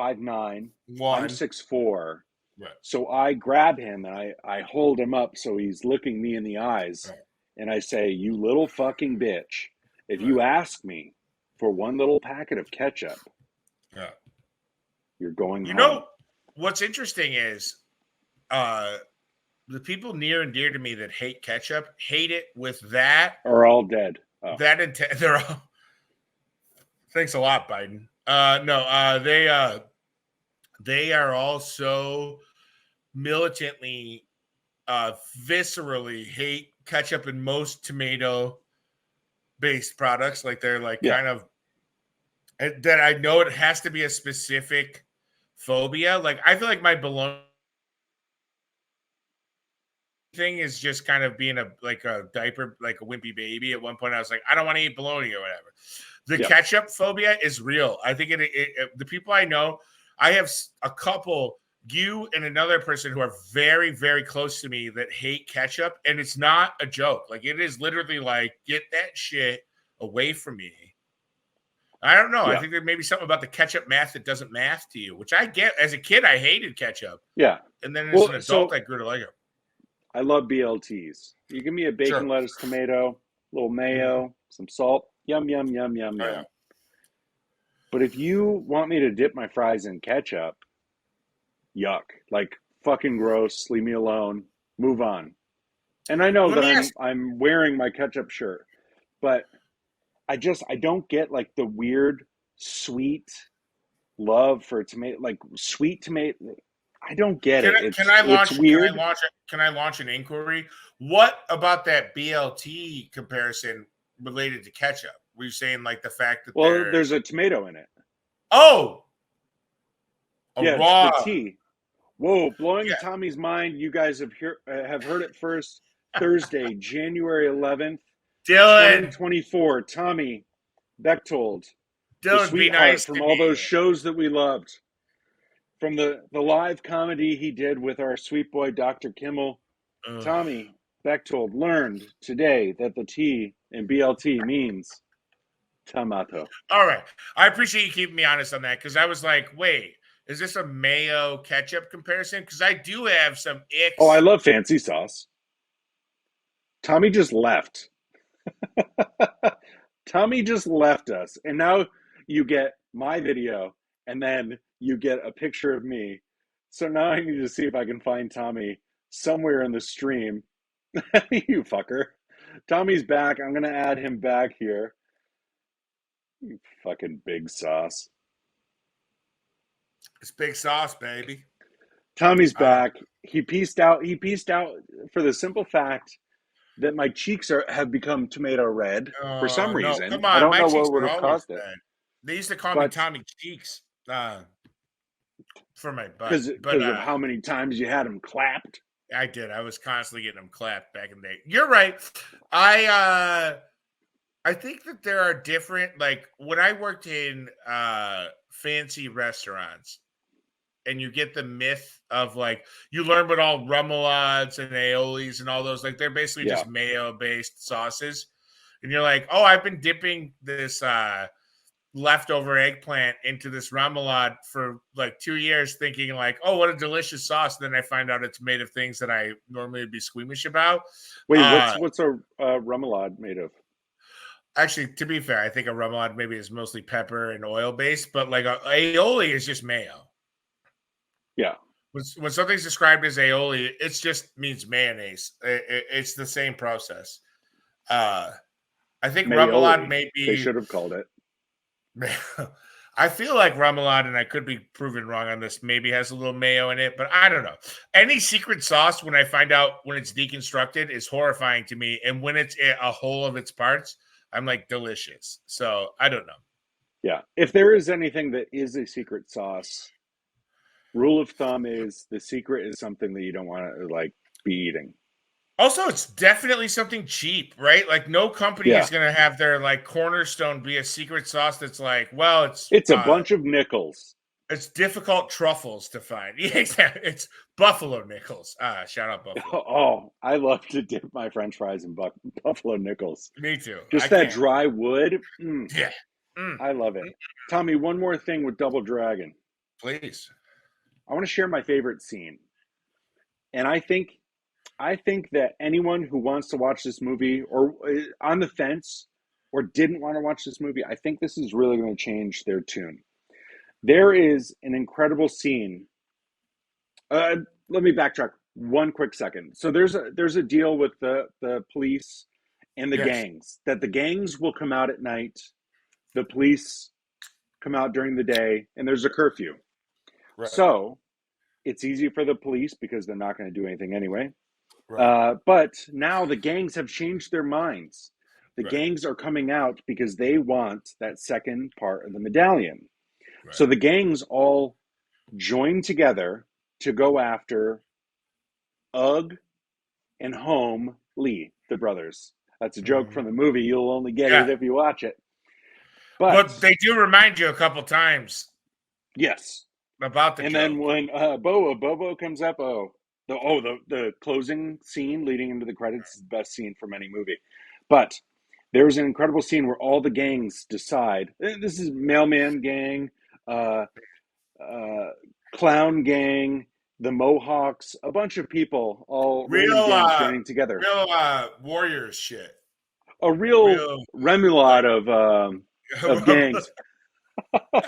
I'm one. 6'4". Right, So I grab him and I hold him up so he's looking me in the eyes right, and I say, "You little fucking bitch. If right. you ask me for one little packet of ketchup, Yeah. you're going You home." know what's interesting is uh the people near and dear to me that hate ketchup hate it with that Are all dead. Oh, that intent. They're all, thanks a lot, Biden. No, they are all so militantly, viscerally hate ketchup and most tomato based products. Like they're like yeah. kind of that. I know it has to be a specific phobia. Like I feel like my bologna thing is just kind of being a diaper, like a wimpy baby. At one point, I was like, I don't want to eat bologna or whatever. The Yeah. ketchup phobia is real. I think the people I know, I have a couple, you and another person who are very, very close to me that hate ketchup, and it's not a joke. Like it is literally like, get that shit away from me. I don't know. I Yeah. think there may be something about the ketchup math that doesn't math to you, which I get. As a kid, I hated ketchup, Yeah. and then as Well, an adult, so I grew to like it. I love BLTs. You give me a bacon, Sure. lettuce, tomato, a little Mhm. mayo, some salt. Yum, yum, yum, yum, Oh yeah. yum. But if you want me to dip my fries in ketchup, yuck. Like fucking gross. Leave me alone. Move on. And I know Let that me I'm ask. I'm wearing my ketchup shirt, but I don't get like the weird sweet love for tomato, like sweet tomato. I don't get Can it. I can I It's launch can I weird. launch can I launch an inquiry? What about that BLT comparison related to ketchup? Were you saying like the fact that Well, there's there's a tomato in it. oh a Yeah, it's the raw T. Whoa, blowing yeah Tommy's mind. You guys have heard it first. Thursday, January 11th, Dylan 2024. Tommy Bechtold, the Dylan be sweetheart nice from to all those me. shows that we loved, from the live comedy he did with our sweet boy Dr. Kimmel. Ugh. Tommy Bechtold learned today that the T in BLT means tomato. All right, I appreciate you keeping me honest on that because I was like, wait, is this a mayo ketchup comparison? Because I do have some Oh, I icks. love fancy sauce. Tommy just left. Tommy just left us. And now you get my video and then you get a picture of me. So now I need to see if I can find Tommy somewhere in the stream. You fucker. Tommy's back. I'm going to add him back here. You fucking big sauce. It's big sauce, baby. Tommy's Uh, back. He pieced out. He pieced out for the simple fact that my cheeks have become tomato red for some no, reason. come I on. don't My know cheeks what would were have always caused it, red. They used to call me but Tommy Cheeks for my butt. But because of how many times you had him clapped. I did. I was constantly getting them clapped back in the day. You're right. I think that there are different like when I worked in fancy restaurants and you get the myth of like you learn what all remoulades and aiolis and all those like they're basically Yeah, just mayo based sauces. And you're like, oh, I've been dipping this leftover eggplant into this remoulade for like 2 years, thinking like, oh, what a delicious sauce. And then I find out it's made of things that I normally would be squeamish about. wait, Uh, what's a remoulade made of? Actually, to be fair, I think a remoulade maybe is mostly pepper and oil based, but like a aioli is just mayo. Yeah, When something's described as aioli, it just means mayonnaise. It's the same process. Uh, I think remoulade Mayoli. may They be should have called it. I feel like remoulade, and I could be proven wrong on this, maybe has a little mayo in it, but I don't know. Any secret sauce, when I find out when it's deconstructed, is horrifying to me. And when it's a whole of its parts, I'm like, delicious. So I don't know. Yeah, if there is anything that is a secret sauce, rule of thumb is the secret is something that you don't want to like be eating. Also, it's definitely something cheap, right? Like no company Yeah, is going to have their like cornerstone be a secret sauce that's like, well, it's a bunch of nickels. it's difficult truffles to find. Yeah, exactly. It's buffalo nickels. Shout out Buffalo. Oh, I love to dip my French fries in buffalo nickels. Me too. I Just that can't. dry wood. Yeah. Mm, I love it. Tommy, one more thing with Double Dragon. please. I want to share my favorite scene. And I think that anyone who wants to watch this movie or on the fence or didn't want to watch this movie, I think this is really going to change their tune. There is an incredible scene. Uh, Let me backtrack one quick second. So there's a deal with the police and the Yes. gangs that the gangs will come out at night, the police come out during the day, and there's a curfew. Right. So it's easy for the police because they're not going to do anything anyway. Right. But now the gangs have changed their minds. The Right. gangs are coming out because they want that second part of the medallion. Right. So the gangs all join together to go after Ugg and Home Lee, the brothers. That's a joke from the movie. You'll only get Yeah. it if you watch it. But But they do remind you a couple times yes, about the and then joke. when Bobo comes up, the closing scene leading into the credits is the best scene from any movie. But there's an incredible scene where all the gangs decide. This is Mailman Gang, uh, uh, Clown Gang, the Mohawks, a bunch of people, all Real random gangs joining together. real warriors shit. A real Real like remoulade of gangs. a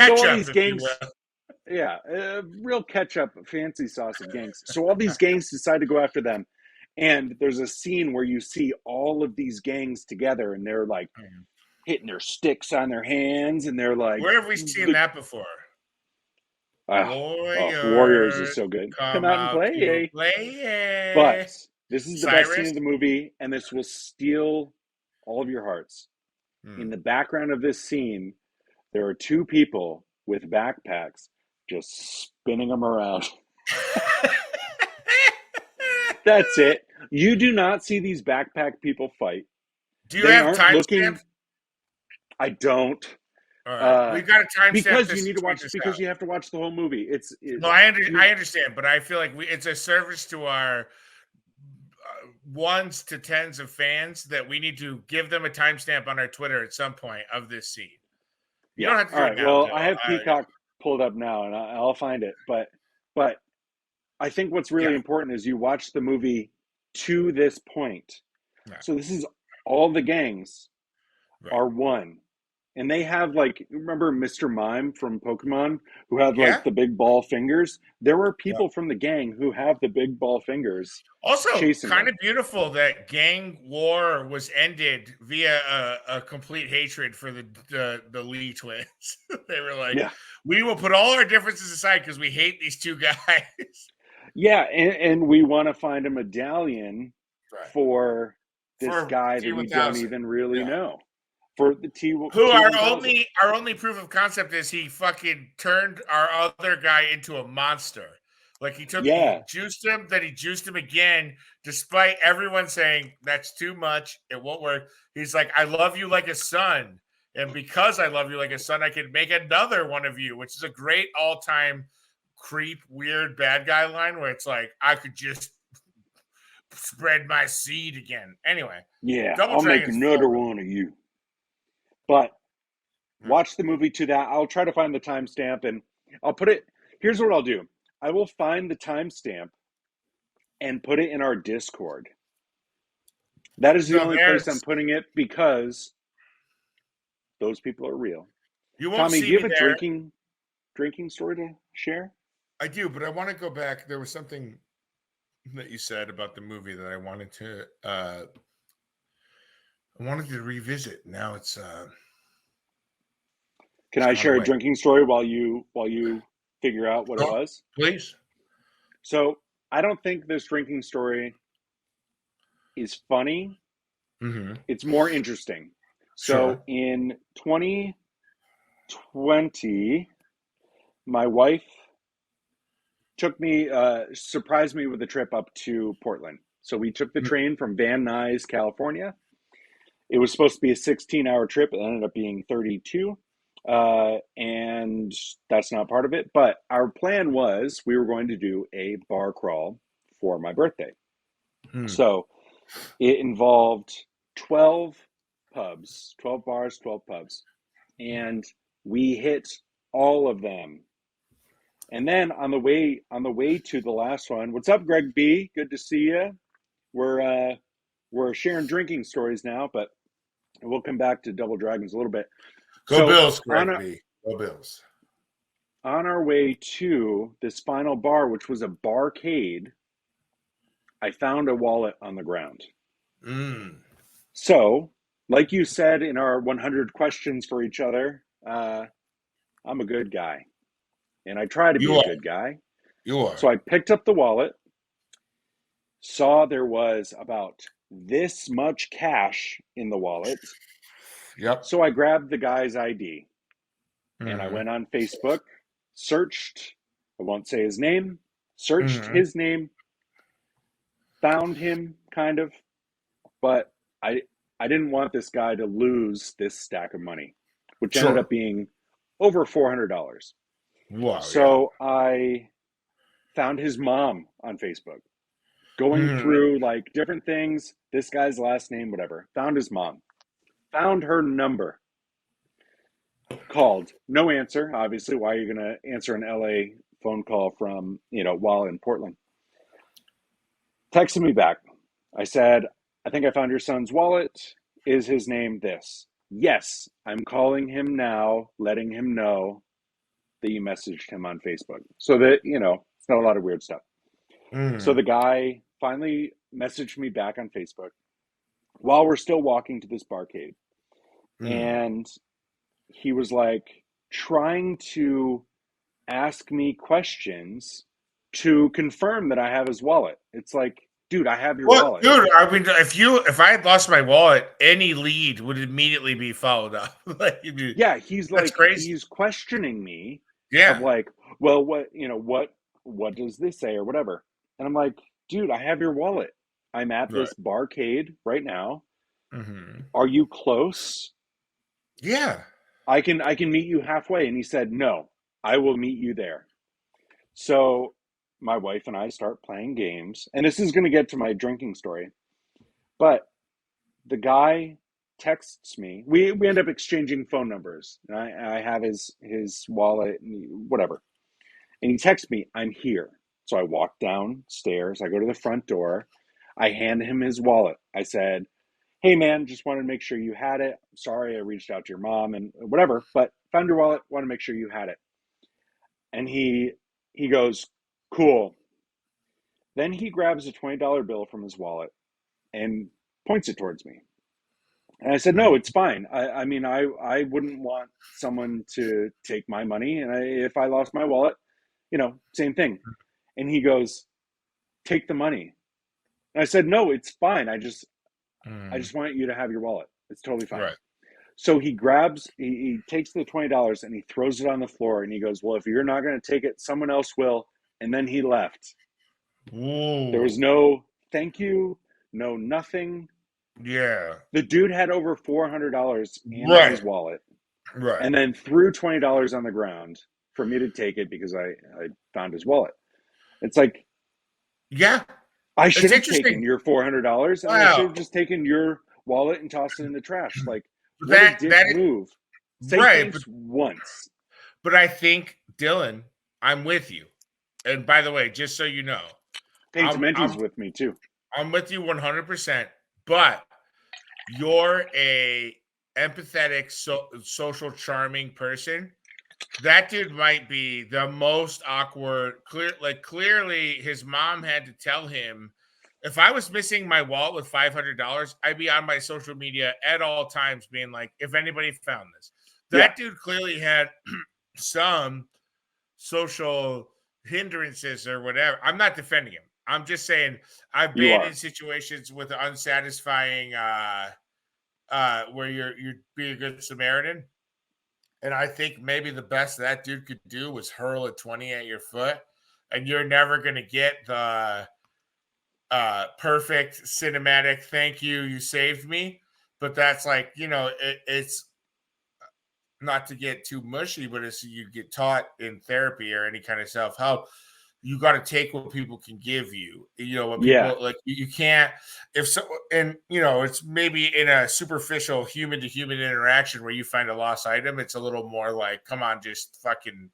So all ketchup, these if you gangs, will. yeah, real ketchup, fancy sauce of gangs. So all these gangs decide to go after them, and there's a scene where you see all of these gangs together, and they're like hitting their sticks on their hands, and they're like, Where have we seen that before? ah, oh, Warriors is Warriors so good. Come come out and out to play. play. But this is the best scene Cyrus? of the movie, and this will steal all of your hearts. Hmm. In the background of this scene, there are two people with backpacks just spinning them around. That's it. You do not see these backpack people fight. Do you They have aren't looking. timestamps? I don't. All right. Uh, We've got to timestamp because you this need and to tweet watch, this because out. you have to watch the whole movie. No, I understand, but I feel like it's a service to our ones to tens of fans that we need to give them a timestamp on our Twitter at some point of this scene. You Yeah. don't have to All do it right. now, Well, Bill. I have Peacock pulled up now, and I'll find it. But I think what's Yeah, really important is you watch the movie to this point. yeah, So this is all the gangs right. are one. And they have, like, remember Mr. Mime from Pokemon who had like Yeah, the big ball fingers? There were yeah. people from the gang who have the big ball fingers Also, chasing kind them. of beautiful that gang war was ended via a complete hatred for the Lee twins. They were like, Yeah. we will put all our differences aside because we hate these two guys. Yeah, and we want to find a medallion Right. for this For guy that we don't T1000. even really Yeah. know. For the Who T1000. our only proof of concept is he fucking turned our other guy into a monster. Like he Yeah. juiced him, then he juiced him again, despite everyone saying that's too much, it won't work. He's like, I love you like a son. And because I love you like a son, I can make another one of you, which is a great all-time creep, weird bad guy line where it's like, I could just spread my seed again. Anyway, Yeah, Double I'll make Dragon's another forward. one of you. But Yeah. watch the movie to that. I'll try to find the timestamp and I'll put it. Here's what I'll do. I will find the timestamp and put it in our Discord. That is the So only place I'm there's putting it because those people are real. you won't Tommy, do see you me have a there. drinking story to share? I do, but I want to go back. There was something that you said about the movie that I wanted to revisit. Now it's Can it's I gone share a away. drinking story while you figure out what it Oh, was? please. So I don't think this drinking story is funny. Mm-hmm. It's more interesting. So Sure. in 2020, my wife surprised me with a trip up to Portland. So we took the train from Van Nuys, California. It was supposed to be a 16-hour trip. It ended up being 32. And that's not part of it. But our plan was we were going to do a bar crawl for my birthday. Mm-hmm. So it involved 12 pubs, 12 bars, 12 pubs. And we hit all of them. And then on the way to the last one, what's up, Greg B? Good to see you. We're sharing drinking stories now, but we'll come back to Double Dragons a little bit. Go So Bills, Greg B. Go Bills. on our way to this final bar, which was a barcade, I found a wallet on the ground. Mm. So, like you said in our 100 questions for each other, I'm a good guy, and I try to be You a are. good guy. You are. So I picked up the wallet, saw there was about this much cash in the wallet. Yep. So I grabbed the guy's ID and I Mm-hmm. went on Facebook, searched, I won't say his name, searched Mm-hmm. his name, found him kind of, but I didn't want this guy to lose this stack of money, which ended Sure. up being over $400. Wow. Yeah. So I found his mom on Facebook, going Mm-hmm. through like different things, this guy's last name, whatever. Found his mom, found her number, called, no answer. Obviously, why are you going to answer an LA phone call from, while in Portland? Texted me back. I said, I think I found your son's wallet. Is his name this? Yes, I'm calling him now, letting him know that you messaged him on Facebook. So that, it's not a lot of weird stuff. So Mm-hmm. the guy finally messaged me back on Facebook while we're still walking to this barcade. And he was like trying to ask me questions to confirm that I have his wallet. It's like, dude, I have your Well, wallet. dude, I mean, if I had lost my wallet, any lead would immediately be followed up. Like, Yeah, he's that's like, crazy. he's questioning me of Yeah. like, well, what does this say or whatever? And I'm like, dude, I have your wallet. I'm at Right. this barcade right now. Mm-hmm. Are you close? Yeah. I can meet you halfway. And he said, no, I will meet you there. So my wife and I start playing games, and this is going to get to my drinking story. But the guy texts me. We end up exchanging phone numbers. And I have his wallet and whatever. And he texts me, I'm here. So I walk downstairs. I go to the front door. I hand him his wallet. I said, hey man, just wanted to make sure you had it. Sorry, I reached out to your mom and whatever, but found your wallet. Want to make sure you had it. And he goes, cool. Then he grabs a $20 bill from his wallet and points it towards me. And I said, no, it's fine. I mean, I wouldn't want someone to take my money. And if I lost my wallet, same thing. And he goes, take the money. And I said, no, it's fine. I just want you to have your wallet. It's totally fine. Right. So he takes the $20 and he throws it on the floor and he goes, well, if you're not going to take it, someone else will. And then he left. There was Ooh. no thank you, no nothing. Yeah. The dude had over $400 in his Right. wallet Right. and then threw $20 on the ground for me to take it because I found his wallet. It's like, Yeah. I It's should have taken interesting. your $400 and I should have Wow. just taken your wallet and tossed it in the trash. Like, what a dick That is move. Say right. thanks once. But I think, Dylan, I'm with you. And by the way, just so you know, Paige I'm Menti's I'm with me too. I'm with you 100%. But you're a empathetic, social, charming person. That dude might be the most awkward. Clearly, his mom had to tell him. If I was missing my wallet with $500, I'd be on my social media at all times, being like, "If anybody found this." Yeah. That dude clearly had some social hindrances or whatever. I'm not defending him. I'm just saying I've You been are. in situations with unsatisfying where you're being a good Samaritan. And I think maybe the best that dude could do was hurl a 20 at your foot. And you're never gonna get the perfect cinematic thank you, you saved me. But that's like, it's not to get too mushy, but as you get taught in therapy or any kind of self-help, you got to take what people can give you. What Yeah. people like, you can't, if so, and it's maybe in a superficial human to human interaction where you find a lost item, it's a little more like, come on, just fucking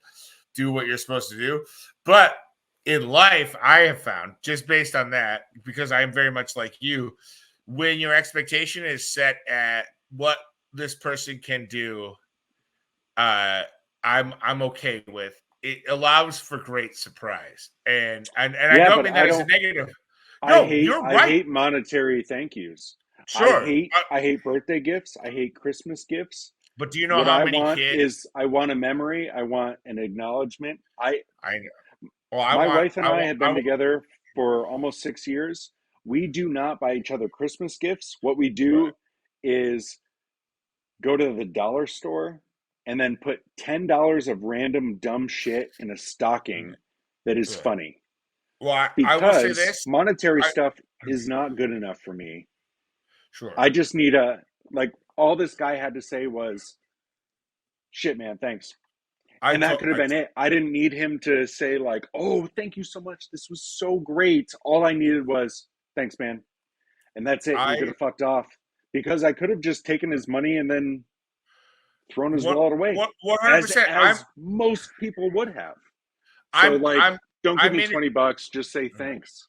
do what you're supposed to do. But in life, I have found, just based on that, because I am very much like you, when your expectation is set at what this person can do, I'm okay with. It allows for great surprise, and I Yeah, don't but mean that I as a don't negative. I No, hate you're I right. hate monetary thank yous. I Sure, hate I hate birthday gifts. I hate Christmas gifts. but do you know What how I many want kids? is I want a memory. I want an acknowledgement. I I know. Well, My wife and I I want, have been together for almost 6 years. We do not buy each other Christmas gifts. What we right, do is go to the dollar store and then put $10 of random dumb shit in a stocking that is right. funny. Well, I will say Because this. monetary I stuff is not good enough for me. sure. I just need like all this guy had to say was shit man, thanks. I And that to, could have been it. I didn't need him to say like, "Oh, thank you so much. This was so great." All I needed was thanks man. And that's it. And he I could have fucked off because I could have just taken his money and then thrown his what wallet away what 100%. as most people would have. So I'm like I'm don't give I'm me in $20, just say thanks.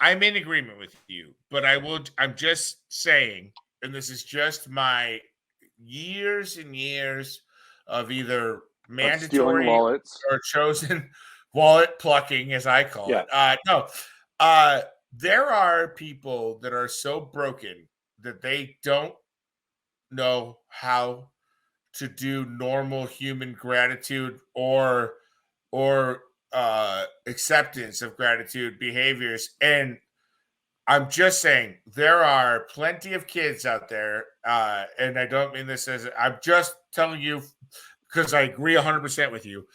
I'm in agreement with you, but I'm just saying, and this is just my years and years of either Of stealing mandatory wallets. or chosen wallet plucking, as I call Yeah. it. No, uh, there are people that are so broken that they don't know how to do normal human gratitude or acceptance of gratitude behaviors. And I'm just saying there are plenty of kids out there, and I don't mean this as I'm just telling you because I agree 100% with you,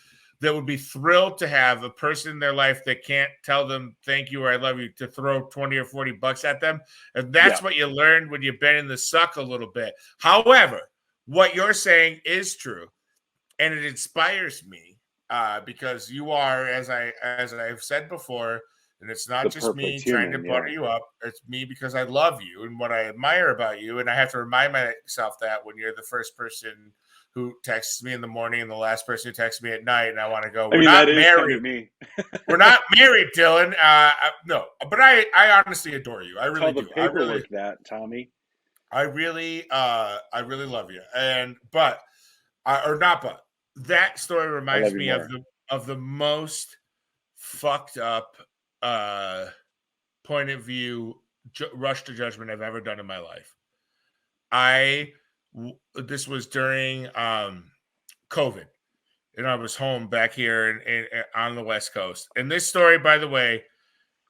that would be thrilled to have a person in their life that can't tell them thank you or I love you to throw 20 or 40 bucks at them. And that's Yeah, what you learn when you've been in the suck a little bit. However, what you're saying is true, and it inspires me because you are, as I've said before, and it's not the just perfect me trying to human. butter Yeah, you up. It's me because I love you and what I admire about you, and I have to remind myself that when you're the first person who texts me in the morning and the last person who texts me at night, and I want to go, I we're mean that not is kind married. of me. We're not married, Dylan. No, but I honestly adore you. I really Tell the do. paperwork that, Tommy. I really love you. And but or not, but that story I love reminds you me of more. the most fucked up uh point of view rush to judgment I've ever done in my life. This was during COVID, and I was home back here on the West Coast. And this story, by the way,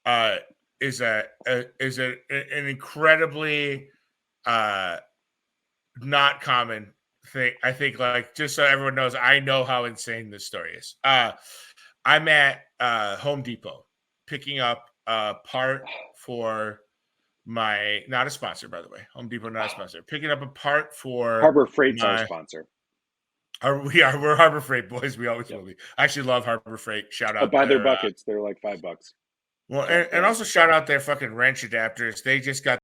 uh, is an incredibly uh, not common thing. I think, like, just so everyone knows, I know how insane this story is. I'm at Home Depot picking up a part for my, not a sponsor, by the way. Home Depot, not a sponsor. Picking up a part for Harbor Freight's our my. sponsor. We're Harbor Freight boys. We always Yep. will be. I actually love Harbor Freight. Shout Oh, out buy their their buckets. They're like $5. well, So and go on. also shout out their fucking wrench adapters. They just got